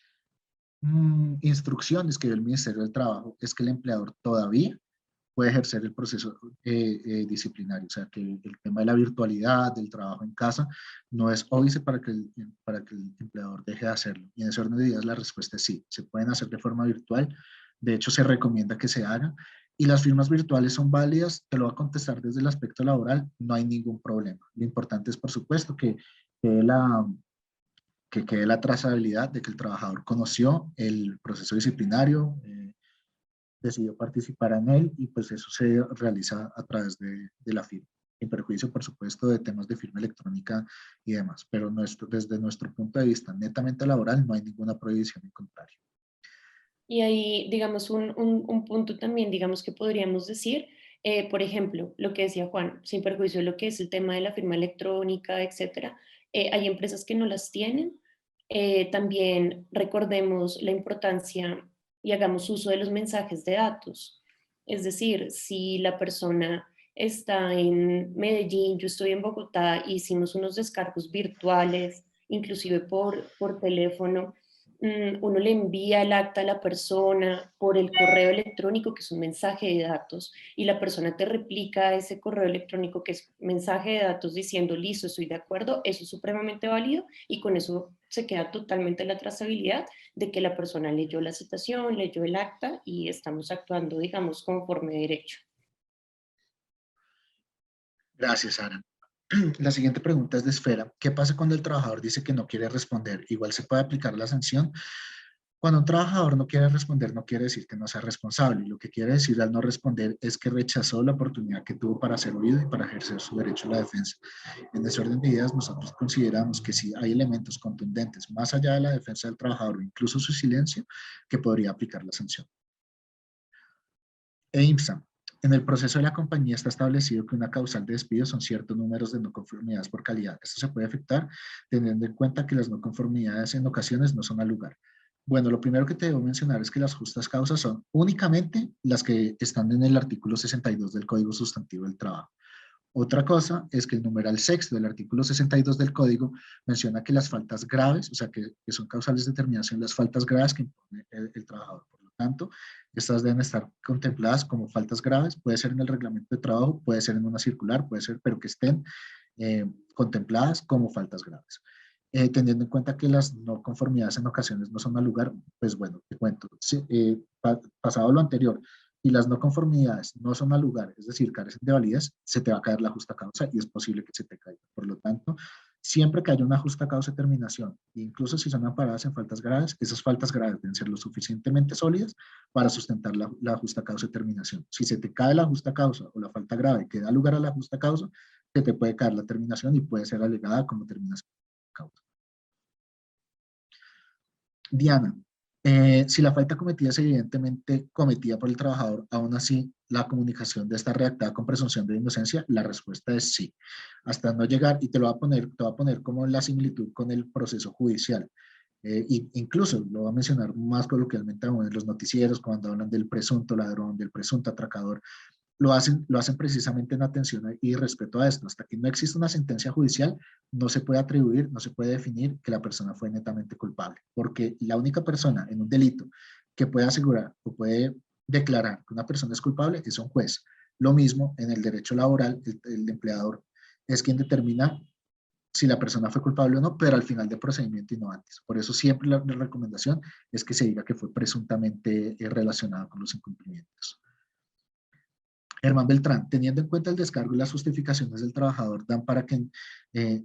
instrucciones que dio el Ministerio del Trabajo es que el empleador todavía puede ejercer el proceso disciplinario, o sea que el tema de la virtualidad, del trabajo en casa, no es óbice para que el empleador deje de hacerlo. Y en ese orden de ideas la respuesta es sí, se pueden hacer de forma virtual, de hecho se recomienda que se haga, y las firmas virtuales son válidas, te lo voy a contestar desde el aspecto laboral, no hay ningún problema. Lo importante es, por supuesto, que la, que quede la trazabilidad de que el trabajador conoció el proceso disciplinario, decidió participar en él y pues eso se realiza a través de la firma, en perjuicio por supuesto de temas de firma electrónica y demás, pero desde nuestro punto de vista netamente laboral no hay ninguna prohibición en contrario. Y ahí, digamos, un punto también, digamos, que podríamos decir, por ejemplo, lo que decía Juan, sin perjuicio de lo que es el tema de la firma electrónica, etcétera, hay empresas que no las tienen. También recordemos la importancia y hagamos uso de los mensajes de datos. Es decir, si la persona está en Medellín, yo estoy en Bogotá, hicimos unos descargos virtuales, inclusive por teléfono, uno le envía el acta a la persona por el correo electrónico, que es un mensaje de datos, y la persona te replica ese correo electrónico, que es mensaje de datos, diciendo, listo, estoy de acuerdo, eso es supremamente válido, y con eso se queda totalmente la trazabilidad de que la persona leyó la citación, leyó el acta, y estamos actuando, digamos, conforme derecho. Gracias, Sara. La siguiente pregunta es de Esfera. ¿Qué pasa cuando el trabajador dice que no quiere responder? Igual se puede aplicar la sanción. Cuando un trabajador no quiere responder, no quiere decir que no sea responsable. Lo que quiere decir al no responder es que rechazó la oportunidad que tuvo para ser oído y para ejercer su derecho a la defensa. En ese orden de ideas, nosotros consideramos que si hay elementos contundentes más allá de la defensa del trabajador o incluso su silencio, que podría aplicar la sanción. EIMSA. En el proceso de la compañía está establecido que una causal de despido son ciertos números de no conformidades por calidad. Esto se puede efectuar teniendo en cuenta que las no conformidades en ocasiones no son al lugar. Bueno, lo primero que te debo mencionar es que las justas causas son únicamente las que están en el artículo 62 del Código Sustantivo del Trabajo. Otra cosa es que el numeral sexto del artículo 62 del Código menciona que las faltas graves, o sea, que son causales de terminación, las faltas graves que impone el trabajador. Por lo tanto, estas deben estar contempladas como faltas graves, puede ser en el reglamento de trabajo, puede ser en una circular, puede ser, pero que estén contempladas como faltas graves. Teniendo en cuenta que las no conformidades en ocasiones no son al lugar, pues bueno, te cuento. Pasado lo anterior, y las no conformidades no son al lugar, es decir, carecen de validez, se te va a caer la justa causa y es posible que se te caiga. Por lo tanto, siempre que haya una justa causa de terminación, incluso si son amparadas en faltas graves, esas faltas graves deben ser lo suficientemente sólidas para sustentar la justa causa de terminación. Si se te cae la justa causa o la falta grave que da lugar a la justa causa, se te puede caer la terminación y puede ser alegada como terminación de causa. Diana, si la falta cometida es evidentemente cometida por el trabajador, aún así la comunicación de esta redactada con presunción de inocencia, la respuesta es sí. Hasta no llegar, y te lo voy a poner como la similitud con el proceso judicial. Incluso lo voy a mencionar más coloquialmente aún en los noticieros, cuando hablan del presunto ladrón, del presunto atracador, lo hacen precisamente en atención y respeto a esto. Hasta que no existe una sentencia judicial, no se puede atribuir, no se puede definir que la persona fue netamente culpable, porque la única persona en un delito que puede asegurar o puede declarar que una persona es culpable es un juez. Lo mismo en el derecho laboral, el empleador es quien determina si la persona fue culpable o no, pero al final del procedimiento y no antes. Por eso siempre la recomendación es que se diga que fue presuntamente relacionado con los incumplimientos. Germán Beltrán, teniendo en cuenta el descargo y las justificaciones del trabajador dan para que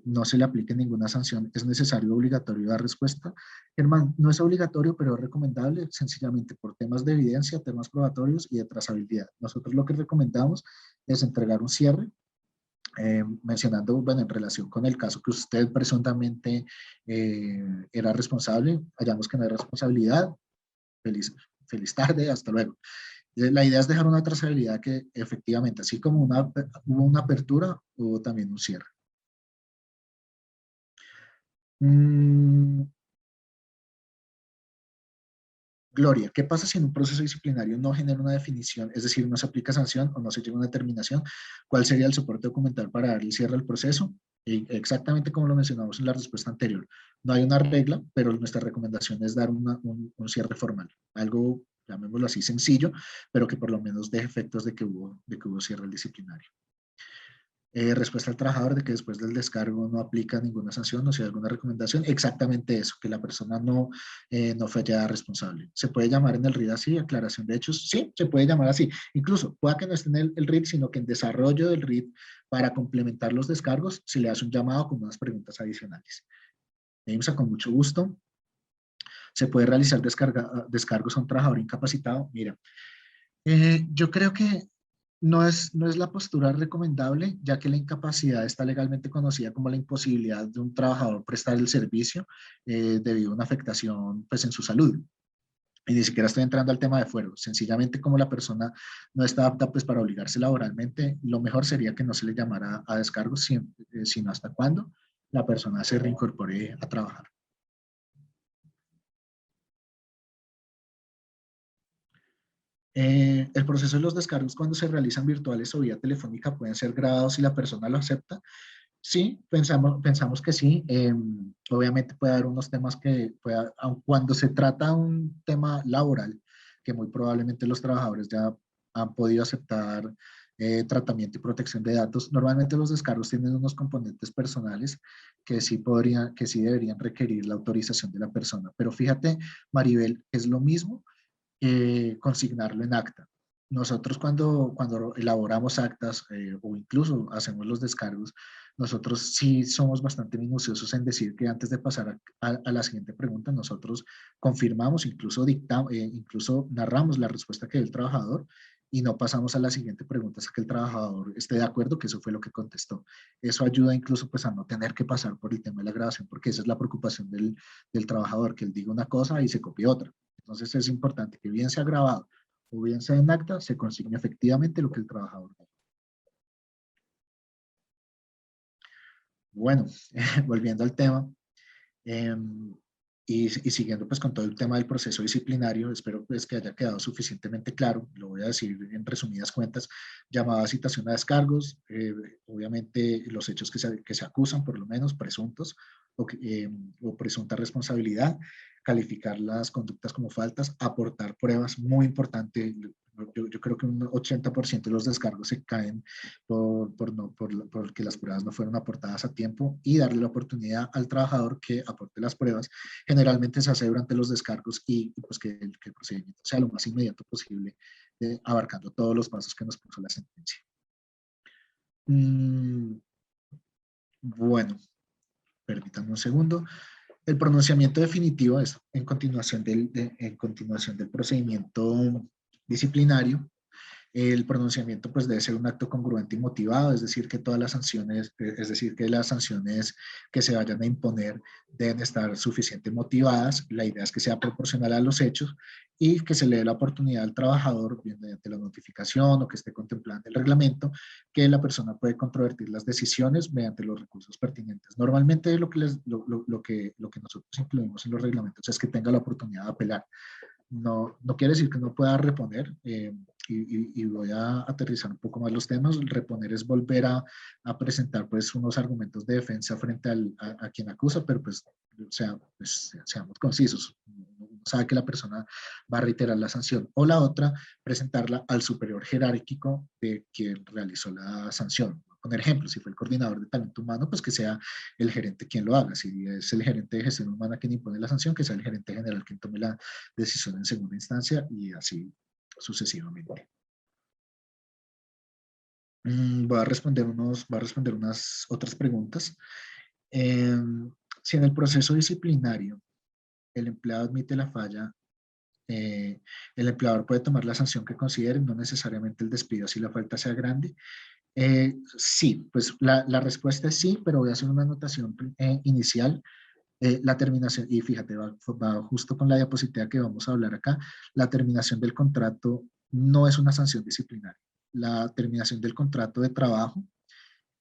no se le aplique ninguna sanción, ¿es necesario o obligatorio dar respuesta? Germán, no es obligatorio, pero es recomendable sencillamente por temas de evidencia, temas probatorios y de trazabilidad. Nosotros lo que recomendamos es entregar un cierre, mencionando, bueno, en relación con el caso que usted presuntamente era responsable, hallamos que no hay responsabilidad, feliz tarde, hasta luego. La idea es dejar una trazabilidad que efectivamente, así como hubo una apertura, hubo también un cierre. Gloria, ¿qué pasa si en un proceso disciplinario no genera una definición, es decir, no se aplica sanción o no se llega a una determinación? ¿Cuál sería el soporte documental para darle cierre al proceso? Y exactamente como lo mencionamos en la respuesta anterior. No hay una regla, pero nuestra recomendación es dar un cierre formal. Algo, llamémoslo así, sencillo, pero que por lo menos deje efectos de que hubo cierre disciplinario. Respuesta al trabajador de que después del descargo no aplica ninguna sanción o si hay alguna recomendación. Exactamente eso, que la persona no fue hallada responsable. ¿Se puede llamar en el RID así, aclaración de hechos? Sí, se puede llamar así. Incluso, pueda que no esté en el RID, sino que en desarrollo del RID, para complementar los descargos, se le hace un llamado con unas preguntas adicionales. EIMSA, con mucho gusto. ¿Se puede realizar descargos a un trabajador incapacitado? Mira, yo creo que no es la postura recomendable, ya que la incapacidad está legalmente conocida como la imposibilidad de un trabajador prestar el servicio debido a una afectación pues, en su salud. Y ni siquiera estoy entrando al tema de fuero. Sencillamente, como la persona no está apta pues, para obligarse laboralmente, lo mejor sería que no se le llamara a descargo, sino hasta cuando la persona se reincorpore a trabajar. El proceso de los descargos cuando se realizan virtuales o vía telefónica pueden ser grabados si la persona lo acepta. Sí, pensamos que sí. Obviamente puede haber unos temas que, aun cuando se trata de un tema laboral, que muy probablemente los trabajadores ya han podido aceptar tratamiento y protección de datos, normalmente los descargos tienen unos componentes personales que sí deberían requerir la autorización de la persona. Pero fíjate, Maribel, es lo mismo consignarlo en acta. Nosotros cuando elaboramos actas o incluso hacemos los descargos, nosotros sí somos bastante minuciosos en decir que antes de pasar a la siguiente pregunta, nosotros confirmamos, incluso narramos la respuesta que dio el trabajador y no pasamos a la siguiente pregunta hasta que el trabajador esté de acuerdo que eso fue lo que contestó. Eso ayuda incluso pues a no tener que pasar por el tema de la grabación, porque esa es la preocupación del trabajador, que él diga una cosa y se copie otra. Entonces es importante que bien sea grabado o bien sea en acta, se consigne efectivamente lo que el trabajador dijo. Bueno, volviendo al tema, eh, y siguiendo pues con todo el tema del proceso disciplinario, espero pues que haya quedado suficientemente claro, lo voy a decir en resumidas cuentas: llamada citación a descargos, obviamente los hechos que se acusan, por lo menos presuntos, o presunta responsabilidad, calificar las conductas como faltas, aportar pruebas, muy importante. Yo creo que un 80% de los descargos se caen porque las pruebas no fueron aportadas a tiempo, y darle la oportunidad al trabajador que aporte las pruebas. Generalmente se hace durante los descargos y pues que el procedimiento sea lo más inmediato posible, abarcando todos los pasos que nos puso la sentencia. Bueno, permítanme un segundo. El pronunciamiento definitivo es en continuación en continuación del procedimiento disciplinario. El pronunciamiento pues debe ser un acto congruente y motivado, es decir, que todas las sanciones, que las sanciones que se vayan a imponer deben estar suficientemente motivadas. La idea es que sea proporcional a los hechos y que se le dé la oportunidad al trabajador, bien mediante la notificación o que esté contemplada en el reglamento, que la persona puede controvertir las decisiones mediante los recursos pertinentes. Normalmente lo que nosotros incluimos en los reglamentos es que tenga la oportunidad de apelar. No, no quiere decir que no pueda reponer, y voy a aterrizar un poco más los temas. Reponer es volver a presentar pues unos argumentos de defensa frente a quien acusa, pero pues, seamos concisos. Uno sabe que la persona va a reiterar la sanción. O la otra, presentarla al superior jerárquico de quien realizó la sanción. Poner ejemplo, si fue el coordinador de talento humano, pues que sea el gerente quien lo haga. Si es el gerente de gestión humana quien impone la sanción, que sea el gerente general quien tome la decisión en segunda instancia, y así sucesivamente. Voy a responder unas otras preguntas. Si en el proceso disciplinario el empleado admite la falla, el empleador puede tomar la sanción que considere, no necesariamente el despido si la falta sea grande. Sí, pues la respuesta es sí, pero voy a hacer una anotación inicial. La terminación, y fíjate, va justo con la diapositiva que vamos a hablar acá. La terminación del contrato no es una sanción disciplinaria. La terminación del contrato de trabajo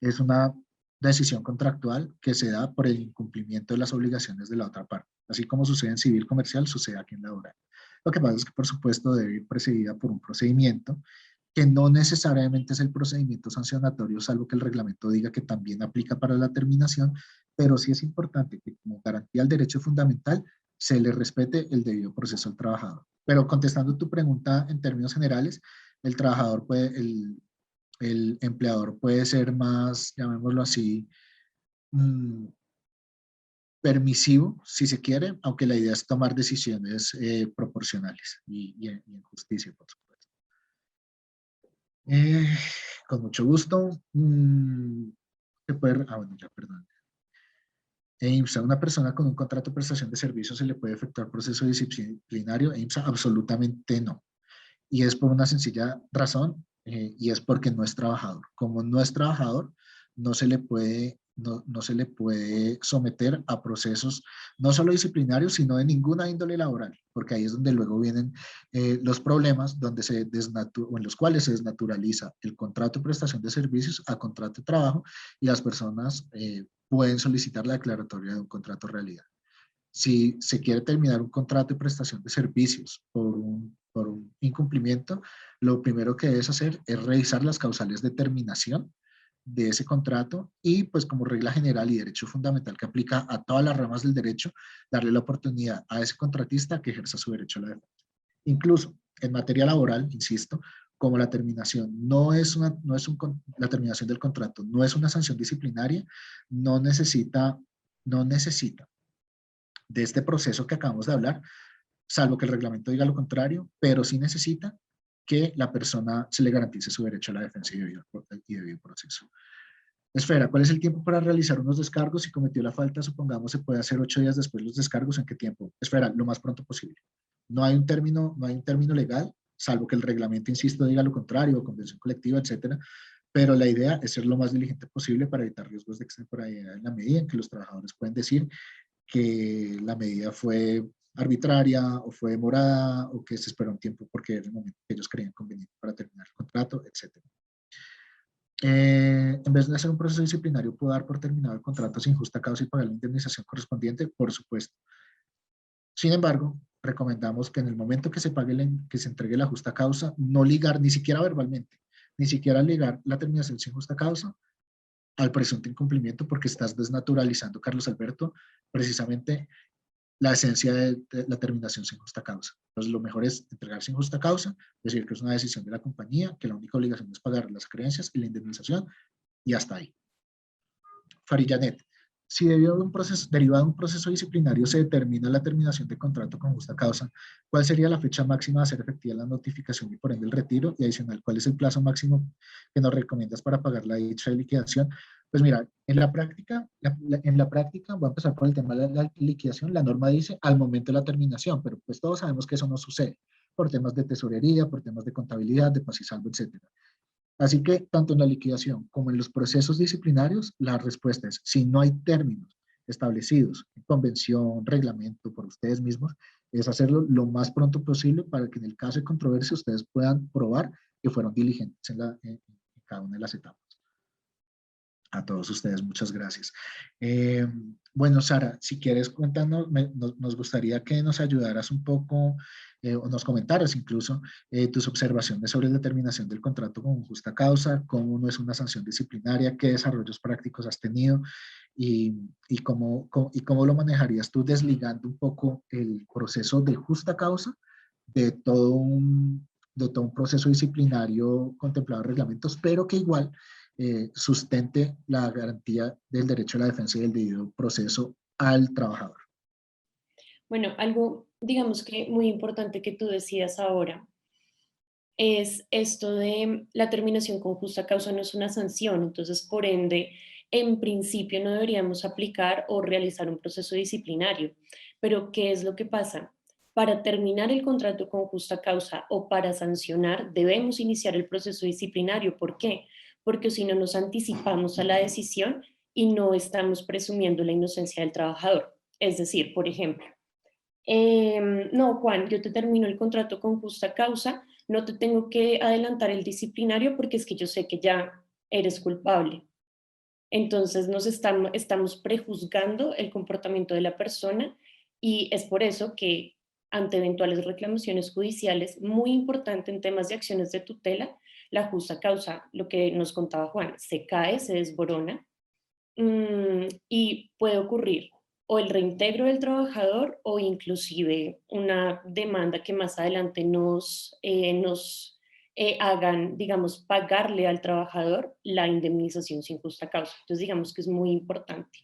es una decisión contractual que se da por el incumplimiento de las obligaciones de la otra parte. Así como sucede en civil comercial, sucede aquí en laboral. Lo que pasa es que, por supuesto, debe ir precedida por un procedimiento que no necesariamente es el procedimiento sancionatorio, salvo que el reglamento diga que también aplica para la terminación, pero sí es importante que, como garantía al derecho fundamental, se le respete el debido proceso al trabajador. Pero contestando tu pregunta en términos generales, el trabajador el empleador puede ser más, llamémoslo así, permisivo, si se quiere, aunque la idea es tomar decisiones proporcionales y en justicia, por supuesto. Con mucho gusto. Bueno, ya, perdón. EIMSA, una persona con un contrato de prestación de servicios, ¿se le puede efectuar proceso disciplinario? EIMSA, absolutamente no. Y es por una sencilla razón, y es porque no es trabajador. Como no es trabajador, no se le puede, no se le puede someter a procesos no solo disciplinarios, sino de ninguna índole laboral, porque ahí es donde luego vienen los problemas, donde o en los cuales se desnaturaliza el contrato de prestación de servicios a contrato de trabajo, y las personas pueden solicitar la declaratoria de un contrato realidad. Si se quiere terminar un contrato de prestación de servicios por un incumplimiento, lo primero que debes hacer es revisar las causales de terminación de ese contrato y pues como regla general y derecho fundamental que aplica a todas las ramas del derecho, darle la oportunidad a ese contratista que ejerza su derecho a la defensa. Incluso en materia laboral, insisto, como la terminación la terminación del contrato no es una sanción disciplinaria, no necesita de este proceso que acabamos de hablar, salvo que el reglamento diga lo contrario, pero sí necesita que la persona se le garantice su derecho a la defensa y debido proceso. Esfera, ¿cuál es el tiempo para realizar unos descargos? Si cometió la falta, supongamos, se puede hacer 8 días después los descargos. ¿En qué tiempo? Esfera, lo más pronto posible. No hay un término legal, salvo que el reglamento, insisto, diga lo contrario, o convención colectiva, etcétera. Pero la idea es ser lo más diligente posible para evitar riesgos de extemporaneidad en la medida en que los trabajadores pueden decir que la medida fue arbitraria o fue demorada o que se esperó un tiempo porque era el momento que ellos creían conveniente para terminar el contrato, etcétera. En vez de hacer un proceso disciplinario, ¿puedo dar por terminado el contrato sin justa causa y pagar la indemnización correspondiente? Por supuesto. Sin embargo, recomendamos que en el momento que se que se entregue la justa causa, no ligar ni siquiera verbalmente, ni siquiera ligar la terminación sin justa causa al presunto incumplimiento, porque estás desnaturalizando, Carlos Alberto, precisamente la esencia de la terminación sin justa causa. Entonces, lo mejor es entregar sin justa causa, decir que es una decisión de la compañía, que la única obligación es pagar las creencias y la indemnización, y hasta ahí. Farillanet, si derivado de un proceso disciplinario se determina la terminación de contrato con justa causa, ¿cuál sería la fecha máxima de hacer efectiva la notificación y por ende el retiro? Y adicional, ¿cuál es el plazo máximo que nos recomiendas para pagar la dicha liquidación? Pues mira, en la práctica, voy a empezar por el tema de la liquidación, la norma dice al momento de la terminación, pero pues todos sabemos que eso no sucede por temas de tesorería, por temas de contabilidad, de paz y salvo, etcétera. Así que tanto en la liquidación como en los procesos disciplinarios, la respuesta es, si no hay términos establecidos en convención, reglamento, por ustedes mismos, es hacerlo lo más pronto posible para que en el caso de controversia ustedes puedan probar que fueron diligentes en cada una de las etapas. A todos ustedes, muchas gracias. Bueno, Sara, si quieres cuéntanos, nos gustaría que nos ayudaras un poco o nos comentaras incluso tus observaciones sobre la determinación del contrato con justa causa, cómo no es una sanción disciplinaria, qué desarrollos prácticos has tenido y cómo lo manejarías tú desligando un poco el proceso de justa causa de de todo un proceso disciplinario contemplado en reglamentos, pero que igual sustente la garantía del derecho a la defensa y del debido proceso al trabajador. Bueno, algo, digamos que muy importante que tú decías ahora es esto de la terminación con justa causa no es una sanción, entonces por ende, en principio no deberíamos aplicar o realizar un proceso disciplinario. Pero ¿qué es lo que pasa? Para terminar el contrato con justa causa o para sancionar, debemos iniciar el proceso disciplinario. ¿Por qué? Porque si no nos anticipamos a la decisión y no estamos presumiendo la inocencia del trabajador. Es decir, por ejemplo, no, Juan, yo te termino el contrato con justa causa, no te tengo que adelantar el disciplinario porque es que yo sé que ya eres culpable. Entonces estamos prejuzgando el comportamiento de la persona y es por eso que ante eventuales reclamaciones judiciales, muy importante en temas de acciones de tutela, la justa causa, lo que nos contaba Juan, se cae, se desborona y puede ocurrir o el reintegro del trabajador o inclusive una demanda que más adelante nos hagan, digamos, pagarle al trabajador la indemnización sin justa causa. Entonces, digamos que es muy importante.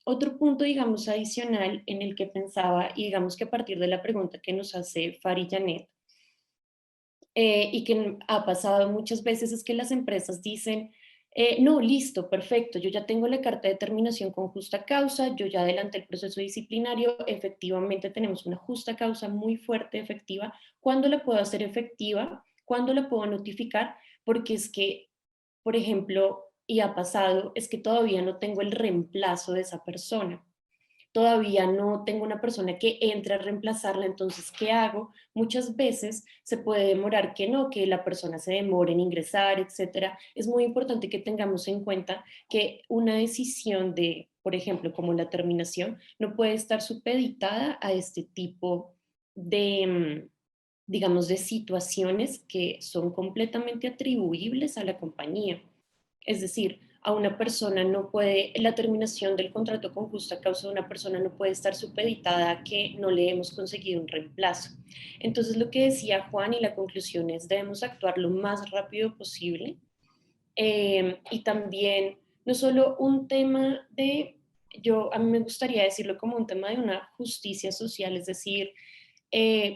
Otro punto, digamos, adicional en el que pensaba, y digamos que a partir de la pregunta que nos hace Fari Janet, y que ha pasado muchas veces es que las empresas dicen, no, listo, perfecto, yo ya tengo la carta de terminación con justa causa, yo ya adelanté el proceso disciplinario, efectivamente tenemos una justa causa muy fuerte, efectiva. ¿Cuándo la puedo hacer efectiva? ¿Cuándo la puedo notificar? Porque es que, por ejemplo, y ha pasado, es que todavía no tengo el reemplazo de esa persona, todavía no tengo una persona que entre a reemplazarla, entonces, ¿qué hago? Muchas veces se puede demorar que no, que la persona se demore en ingresar, etcétera. Es muy importante que tengamos en cuenta que una decisión de, por ejemplo, como la terminación, no puede estar supeditada a este tipo de, digamos, de situaciones que son completamente atribuibles a la compañía. Es decir, a una persona no puede, la terminación del contrato con justa causa de una persona no puede estar supeditada a que no le hemos conseguido un reemplazo. Entonces, lo que decía Juan y la conclusión es, debemos actuar lo más rápido posible. Y también, no solo un tema de, a mí me gustaría decirlo como un tema de una justicia social, es decir,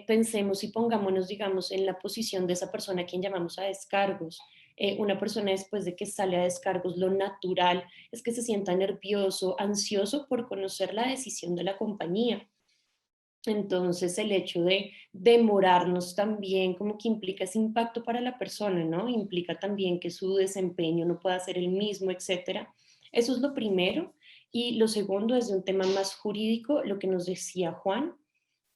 pensemos y pongámonos, digamos, en la posición de esa persona a quien llamamos a descargos. Una persona después de que sale a descargos, lo natural es que se sienta nervioso, ansioso por conocer la decisión de la compañía. Entonces, el hecho de demorarnos también como que implica ese impacto para la persona, ¿no? Implica también que su desempeño no pueda ser el mismo, etcétera. Eso es lo primero. Y lo segundo es de un tema más jurídico, lo que nos decía Juan,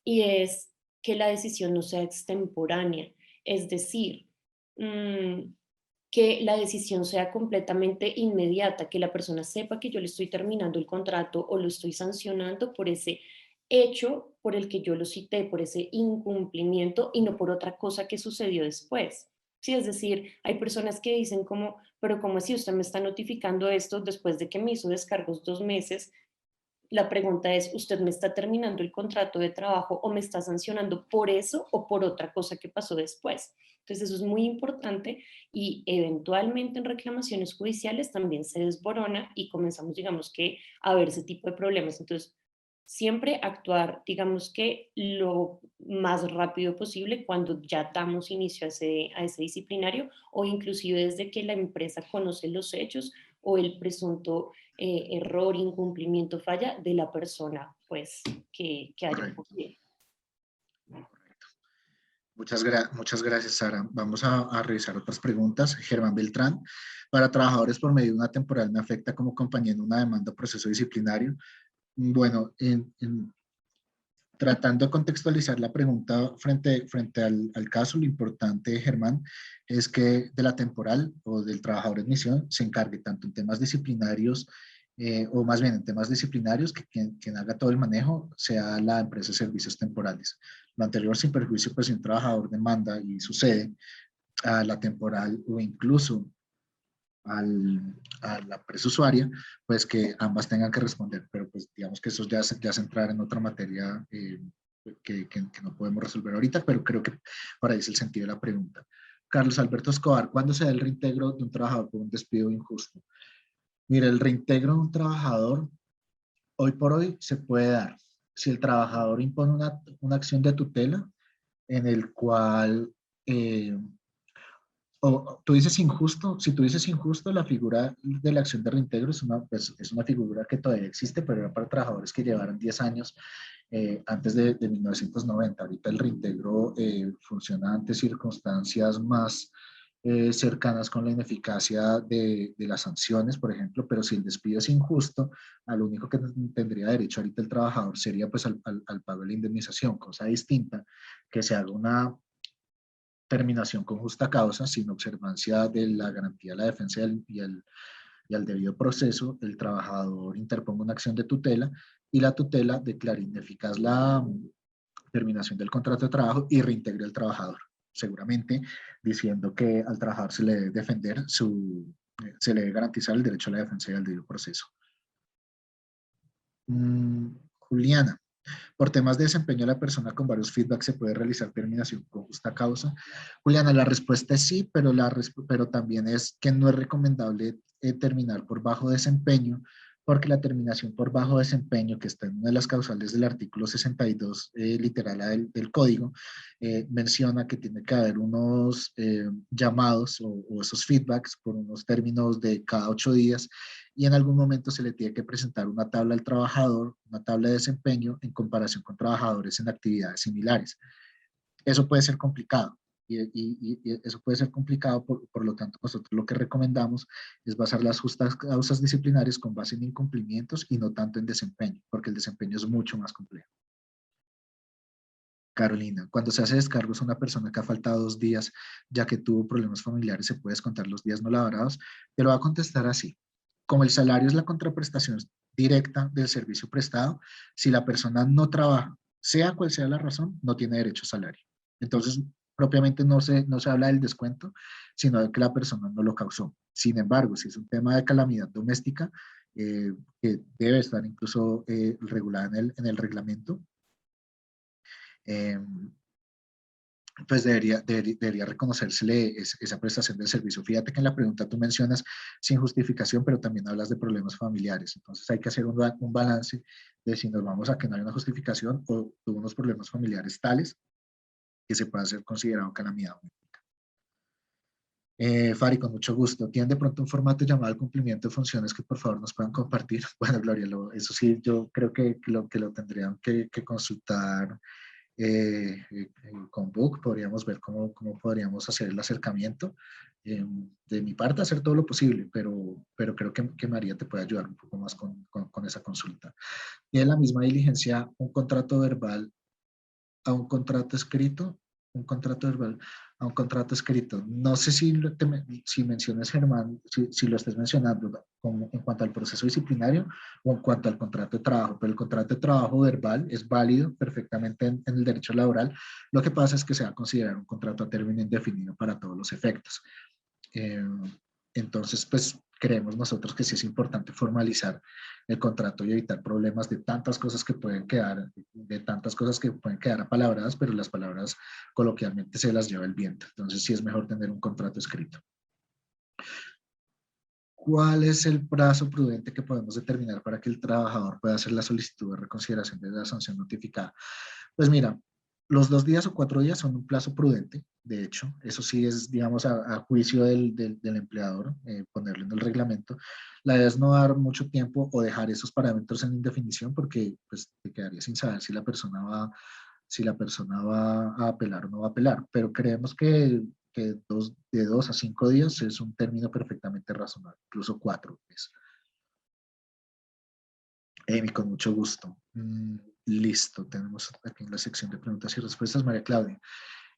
y es que la decisión no sea extemporánea. Es decir, mm, que la decisión sea completamente inmediata, que la persona sepa que yo le estoy terminando el contrato o lo estoy sancionando por ese hecho por el que yo lo cité, por ese incumplimiento y no por otra cosa que sucedió después. Sí, es decir, hay personas que dicen como, pero ¿cómo así usted me está notificando esto después de que me hizo descargos 2 meses? La pregunta es, ¿usted me está terminando el contrato de trabajo o me está sancionando por eso o por otra cosa que pasó después? Entonces, eso es muy importante y eventualmente en reclamaciones judiciales también se desborona y comenzamos, digamos que, a ver ese tipo de problemas. Entonces, siempre actuar, digamos que lo más rápido posible cuando ya damos inicio a ese disciplinario o inclusive desde que la empresa conoce los hechos o el presunto error, incumplimiento, falla de la persona pues que haya Correcto, ocurrido. correcto. Muchas gracias, Sara. Vamos a revisar otras preguntas. Germán Beltrán, para trabajadores por medio de una temporal me afecta como compañía en una demanda o proceso disciplinario. Bueno, tratando de contextualizar la pregunta frente al caso, lo importante, Germán, es que de la temporal o del trabajador en misión se encargue tanto en temas disciplinarios, o más bien en temas disciplinarios, que quien haga todo el manejo sea la empresa de servicios temporales. Lo anterior sin perjuicio, pues si un trabajador demanda y sucede a la temporal o incluso a la empresa usuaria, pues que ambas tengan que responder, pero pues digamos que eso ya es entrar en otra materia que no podemos resolver ahorita, pero creo que por ahí es el sentido de la pregunta. Carlos Alberto Escobar, ¿cuándo se da el reintegro de un trabajador por un despido injusto? Mira, el reintegro de un trabajador hoy por hoy se puede dar si el trabajador impone una acción de tutela en el cual o tú dices injusto, si tú dices injusto, la figura de la acción de reintegro pues, es una figura que todavía existe, pero era para trabajadores que llevaron 10 años antes de 1990. Ahorita el reintegro funciona ante circunstancias más cercanas con la ineficacia de las sanciones, por ejemplo, pero si el despido es injusto, al único que tendría derecho ahorita el trabajador sería pues al pago de la indemnización, cosa distinta que se haga una terminación con justa causa, sin observancia de la garantía de la defensa y al debido proceso, el trabajador interponga una acción de tutela y la tutela declara ineficaz la terminación del contrato de trabajo y reintegre al trabajador, seguramente diciendo que al trabajador se le debe defender se le debe garantizar el derecho a la defensa y al debido proceso. Juliana, por temas de desempeño de la persona con varios feedbacks se puede realizar terminación con justa causa. Juliana, la respuesta es sí, pero también es que no es recomendable terminar por bajo desempeño, porque la terminación por bajo desempeño, que está en una de las causales del artículo 62, literal del código, menciona que tiene que haber unos llamados o esos feedbacks por unos términos de cada 8 días, y en algún momento se le tiene que presentar una tabla al trabajador, una tabla de desempeño en comparación con trabajadores en actividades similares. Eso puede ser complicado y eso puede ser complicado, por lo tanto nosotros lo que recomendamos es basar las justas causas disciplinarias con base en incumplimientos y no tanto en desempeño, porque el desempeño es mucho más complejo. Carolina, cuando se hace descargos a una persona que ha faltado 2 días ya que tuvo problemas familiares, ¿se puede descontar los días no laborados? Te lo va a contestar así. Como el salario es la contraprestación directa del servicio prestado, si la persona no trabaja, sea cual sea la razón, no tiene derecho a salario. Entonces, propiamente no se habla del descuento, sino de que la persona no lo causó. Sin embargo, si es un tema de calamidad doméstica, que debe estar incluso regulada en el reglamento, pues debería reconocérsele esa prestación del servicio. Fíjate que en la pregunta tú mencionas sin justificación, pero también hablas de problemas familiares. Entonces hay que hacer un balance de si nos vamos a que no hay una justificación o tuvo unos problemas familiares tales que se pueda ser considerado calamidad. Fari, con mucho gusto. ¿Tienen de pronto un formato llamado al cumplimiento de funciones que por favor nos puedan compartir? Bueno, Gloria, eso sí, yo creo que lo tendrían que consultar con Book. Podríamos ver cómo podríamos hacer el acercamiento. De mi parte, hacer todo lo posible, pero creo que María te puede ayudar un poco más con esa consulta. Y en la misma diligencia, un contrato verbal a un contrato escrito, un contrato verbal a un contrato escrito. No sé si mencionas, Germán, si lo estés mencionando como en cuanto al proceso disciplinario o en cuanto al contrato de trabajo, pero el contrato de trabajo verbal es válido perfectamente en el derecho laboral. Lo que pasa es que se va a considerar un contrato a término indefinido para todos los efectos. Entonces, pues creemos nosotros que sí es importante formalizar el contrato y evitar problemas de tantas cosas que pueden quedar, apalabradas, pero las palabras coloquialmente se las lleva el viento. Entonces sí es mejor tener un contrato escrito. ¿Cuál es el plazo prudente que podemos determinar para que el trabajador pueda hacer la solicitud de reconsideración de la sanción notificada? Pues mira, los 2 días o 4 días son un plazo prudente, de hecho, eso sí es, digamos, a juicio del empleador, ponerlo en el reglamento. La idea es no dar mucho tiempo o dejar esos parámetros en indefinición porque pues, te quedaría sin saber si la persona va a apelar o no va a apelar, pero creemos que de 2 a 5 días es un término perfectamente razonable, incluso 4 días. Amy, con mucho gusto. Listo, tenemos aquí en la sección de preguntas y respuestas, María Claudia.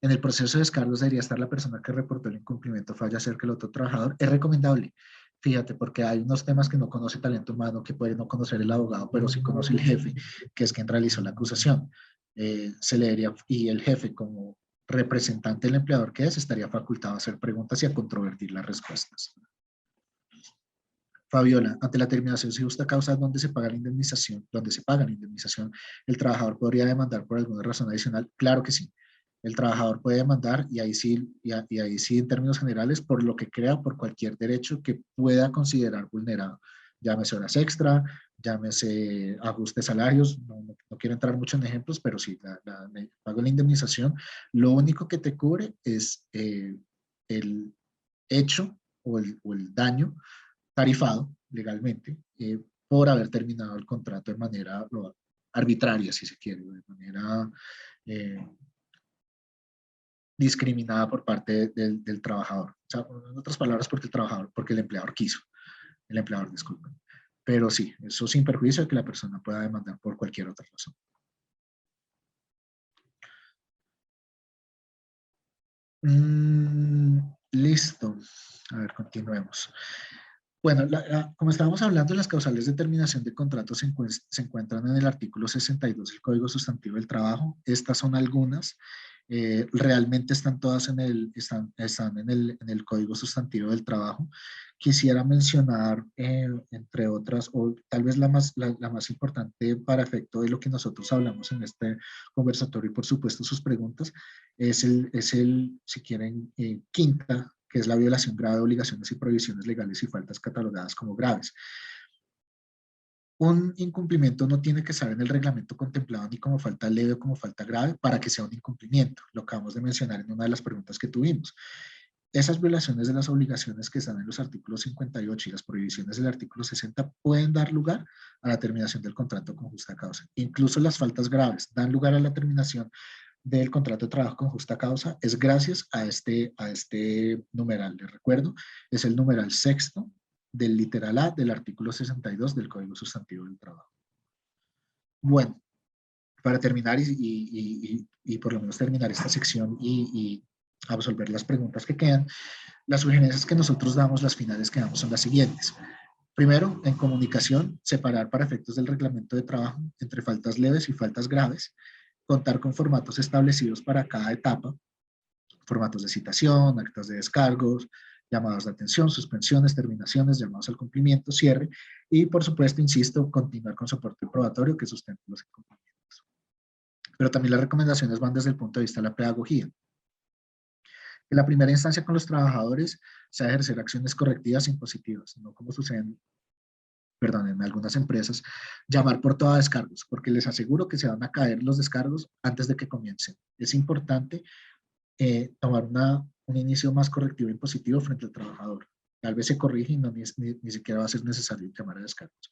En el proceso de descargos debería estar la persona que reportó el incumplimiento falla cerca del otro trabajador. Es recomendable, fíjate, porque hay unos temas que no conoce talento humano, que puede no conocer el abogado, pero sí conoce el jefe, que es quien realizó la acusación. Y el jefe, como representante del empleador que es, estaría facultado a hacer preguntas y a controvertir las respuestas. Fabiola, ante la terminación sin justa causa donde se paga la indemnización, el trabajador podría demandar por alguna razón adicional. Claro que sí. El trabajador puede demandar y ahí sí en términos generales por lo que crea, por cualquier derecho que pueda considerar vulnerado. Llámese horas extra, llámese ajustes salarios, no quiero entrar mucho en ejemplos, pero sí, el pago de la indemnización, lo único que te cubre es el hecho o el daño tarifado legalmente por haber terminado el contrato de manera arbitraria, si se quiere, de manera discriminada por parte del trabajador. O sea, en otras palabras, porque el empleador quiso, disculpen. Pero sí, eso sin perjuicio de que la persona pueda demandar por cualquier otra razón. Listo. A ver, continuemos. Bueno, como estábamos hablando, las causales de terminación de contratos se encuentran en el artículo 62 del Código Sustantivo del Trabajo. Estas son algunas. Realmente están todas están en el Código Sustantivo del Trabajo. Quisiera mencionar, entre otras, o tal vez la más importante para efecto de lo que nosotros hablamos en este conversatorio y por supuesto sus preguntas, es si quieren, quinta, que es la violación grave de obligaciones y prohibiciones legales y faltas catalogadas como graves. Un incumplimiento no tiene que estar en el reglamento contemplado ni como falta leve o como falta grave para que sea un incumplimiento. Lo acabamos de mencionar en una de las preguntas que tuvimos. Esas violaciones de las obligaciones que están en los artículos 58 y las prohibiciones del artículo 60 pueden dar lugar a la terminación del contrato con justa causa. Incluso las faltas graves dan lugar a la terminación del contrato de trabajo con justa causa. Es gracias a este numeral. Les recuerdo, es el numeral sexto del literal A del artículo 62 del Código Sustantivo del Trabajo. Bueno, para terminar y por lo menos terminar esta sección y absolver las preguntas que quedan, las sugerencias que nosotros damos, las finales que damos son las siguientes. Primero, en comunicación, separar para efectos del reglamento de trabajo entre faltas leves y faltas graves, contar con formatos establecidos para cada etapa, formatos de citación, actas de descargos, llamados de atención, suspensiones, terminaciones, llamados al cumplimiento, cierre, y por supuesto, insisto, continuar con soporte probatorio que sustente los incumplimientos. Pero también las recomendaciones van desde el punto de vista de la pedagogía. En la primera instancia con los trabajadores se va a ejercer acciones correctivas e impositivas, no como sucede en algunas empresas, llamar por toda descargos, porque les aseguro que se van a caer los descargos antes de que comiencen. Es importante tomar un inicio más correctivo y positivo frente al trabajador. Tal vez se corrige y ni siquiera va a ser necesario llamar a descargos.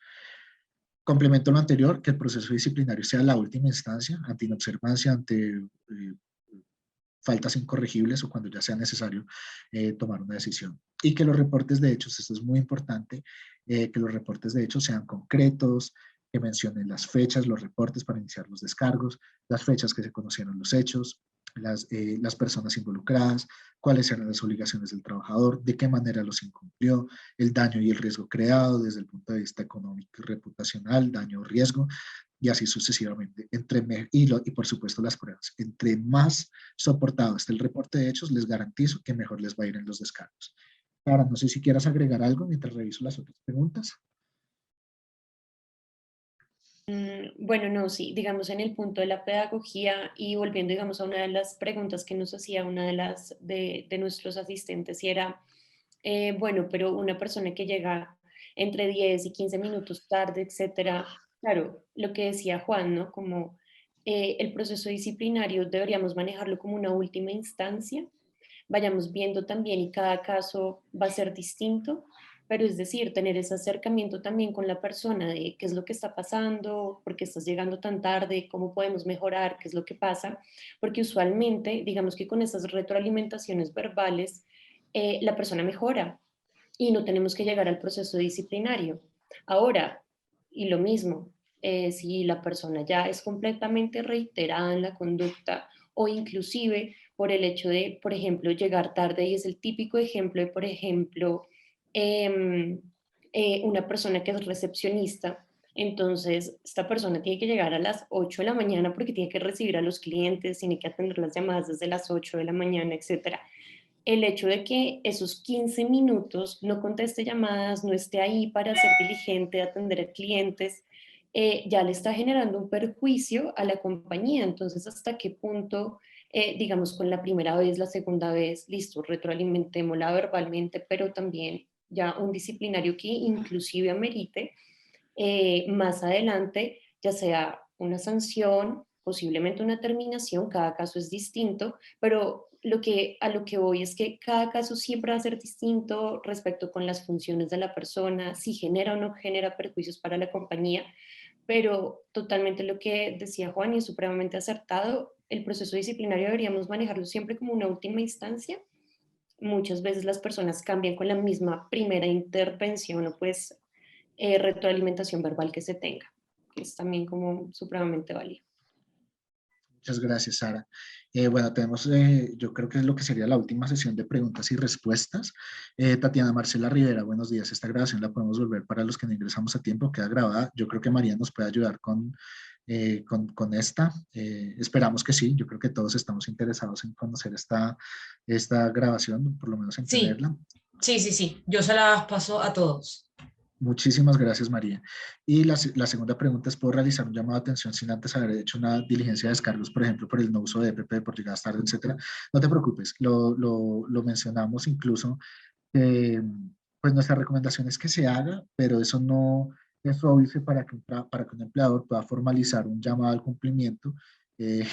Complemento lo anterior, que el proceso disciplinario sea la última instancia, ante inobservancia, ante faltas incorregibles o cuando ya sea necesario tomar una decisión. Y que los reportes de hechos, esto es muy importante, que los reportes de hechos sean concretos, que mencionen las fechas, los reportes para iniciar los descargos, las fechas que se conocieron los hechos, las personas involucradas, cuáles eran las obligaciones del trabajador, de qué manera los incumplió, el daño y el riesgo creado desde el punto de vista económico y reputacional, daño o riesgo, y así sucesivamente. Y por supuesto las pruebas. Entre más soportado esté el reporte de hechos, les garantizo que mejor les va a ir en los descargos. Ahora, no sé si quieras agregar algo mientras reviso las otras preguntas. Bueno, no, sí, digamos en el punto de la pedagogía y volviendo, digamos, a una de las preguntas que nos hacía una de nuestros asistentes, y era, bueno, pero una persona que llega entre 10 y 15 minutos tarde, etcétera, claro, lo que decía Juan, ¿no? Como el proceso disciplinario deberíamos manejarlo como una última instancia, vayamos viendo también y cada caso va a ser distinto, pero es decir, tener ese acercamiento también con la persona de qué es lo que está pasando, por qué estás llegando tan tarde, cómo podemos mejorar, qué es lo que pasa, porque usualmente, digamos que con esas retroalimentaciones verbales, la persona mejora y no tenemos que llegar al proceso disciplinario. Ahora, y lo mismo, si la persona ya es completamente reiterada en la conducta o inclusive por el hecho de, por ejemplo, llegar tarde, y es el típico ejemplo de, por ejemplo, una persona que es recepcionista, entonces esta persona tiene que llegar a las 8 de la mañana porque tiene que recibir a los clientes, tiene que atender las llamadas desde las 8 de la mañana, etcétera. El hecho de que esos 15 minutos no conteste llamadas, no esté ahí para ser diligente, atender a clientes, ya le está generando un perjuicio a la compañía. Entonces, ¿hasta qué punto, digamos, con la primera vez, la segunda vez, listo, retroalimentémosla verbalmente, pero también ya un disciplinario que inclusive amerite más adelante, ya sea una sanción, posiblemente una terminación, cada caso es distinto, pero a lo que voy es que cada caso siempre va a ser distinto respecto con las funciones de la persona, si genera o no genera perjuicios para la compañía, pero totalmente lo que decía Juan y es supremamente acertado, el proceso disciplinario deberíamos manejarlo siempre como una última instancia. Muchas veces las personas cambian con la misma primera intervención o pues retroalimentación verbal que se tenga, que es también como supremamente válido. Muchas gracias, Sara. Bueno, tenemos, yo creo que es lo que sería la última sesión de preguntas y respuestas. Tatiana Marcela Rivera, buenos días. Esta grabación la podemos volver para los que no ingresamos a tiempo, queda grabada. Yo creo que María nos puede ayudar con esta. Esperamos que sí, yo creo que todos estamos interesados en conocer esta grabación, por lo menos en tenerla. Sí, yo se las paso a todos. Muchísimas gracias, María. Y la segunda pregunta es, ¿puedo realizar un llamado de atención sin antes haber hecho una diligencia de descargos, por ejemplo, por el no uso de EPP, por llegadas tarde, etcétera? No te preocupes, lo mencionamos incluso. Pues nuestra recomendación es que se haga, pero eso no es óbice para que un empleador pueda formalizar un llamado al cumplimiento, eh,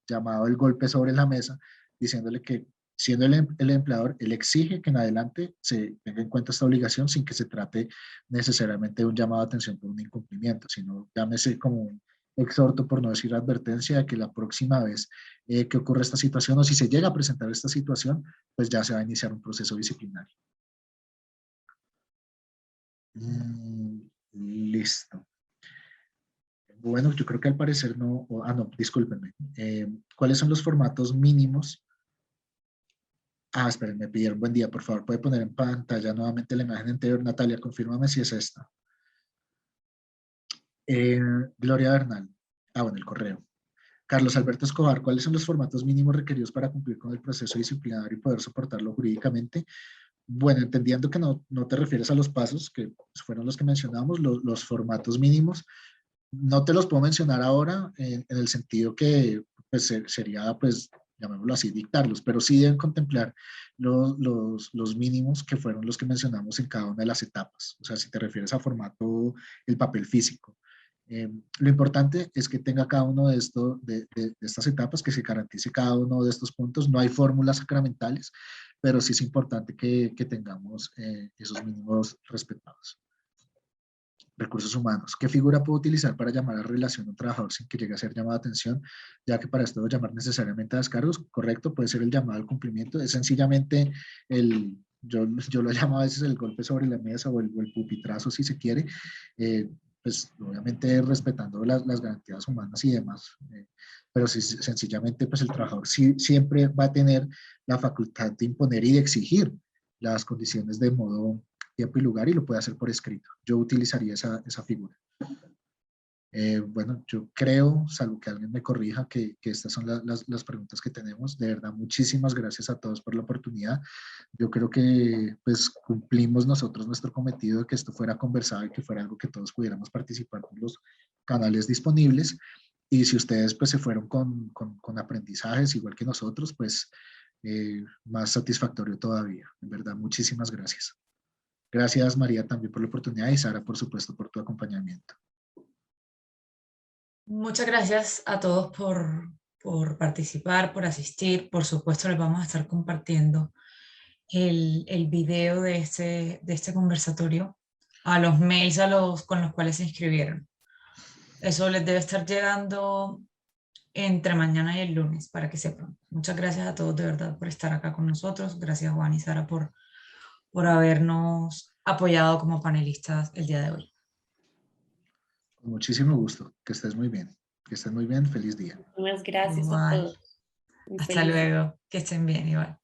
llamado el golpe sobre la mesa, diciéndole que siendo el empleador, él exige que en adelante se tenga en cuenta esta obligación sin que se trate necesariamente de un llamado de atención por un incumplimiento, sino llámese como un exhorto, por no decir advertencia, de que la próxima vez que ocurra esta situación o si se llega a presentar esta situación, pues ya se va a iniciar un proceso disciplinario. Listo. Bueno, yo creo que al parecer no, no, discúlpenme. ¿Cuáles son los formatos mínimos? Esperen, me pidieron buen día, por favor, puede poner en pantalla nuevamente la imagen anterior. Natalia, confírmame si es esta. Gloria Bernal. Bueno, el correo. Carlos Alberto Escobar, ¿cuáles son los formatos mínimos requeridos para cumplir con el proceso disciplinario y poder soportarlo jurídicamente? Bueno, entendiendo que no te refieres a los pasos, que fueron los que mencionamos, los formatos mínimos, no te los puedo mencionar ahora en el sentido que pues, sería, pues, llamémoslo así, dictarlos, pero sí deben contemplar los mínimos que fueron los que mencionamos en cada una de las etapas. O sea, si te refieres a formato, el papel físico. Lo importante es que tenga cada uno de estas etapas, que se garantice cada uno de estos puntos. No hay fórmulas sacramentales, pero sí es importante que tengamos esos mínimos respetados. Recursos humanos. ¿Qué figura puedo utilizar para llamar a relación a un trabajador sin que llegue a ser llamado a atención? Ya que para esto debo llamar necesariamente a descargos. Correcto, puede ser el llamado al cumplimiento. Es sencillamente yo lo llamo a veces el golpe sobre la mesa o el pupitrazo si se quiere. Pues obviamente respetando las garantías humanas y demás. Pero sí, sencillamente pues el trabajador siempre va a tener la facultad de imponer y de exigir las condiciones de modo, tiempo y lugar, y lo puede hacer por escrito. Yo utilizaría esa figura. Bueno, yo creo, salvo que alguien me corrija, que estas son las preguntas que tenemos. De verdad, muchísimas gracias a todos por la oportunidad. Yo creo que pues cumplimos nosotros nuestro cometido de que esto fuera conversado y que fuera algo que todos pudiéramos participar con los canales disponibles. Y si ustedes pues se fueron con aprendizajes igual que nosotros, pues más satisfactorio todavía. En verdad, muchísimas gracias. Gracias, María, también por la oportunidad, y Sara, por supuesto, por tu acompañamiento. Muchas gracias a todos por participar, por asistir. Por supuesto, les vamos a estar compartiendo el video de este conversatorio a los mails con los cuales se inscribieron. Eso les debe estar llegando entre mañana y el lunes, para que sepan. Muchas gracias a todos de verdad por estar acá con nosotros. Gracias, Juan y Sara, por habernos apoyado como panelistas el día de hoy. Con muchísimo gusto. Que estés muy bien. Que estés muy bien. Feliz día. Muchas gracias a Igual. todos. Hasta luego. Que estén bien, igual.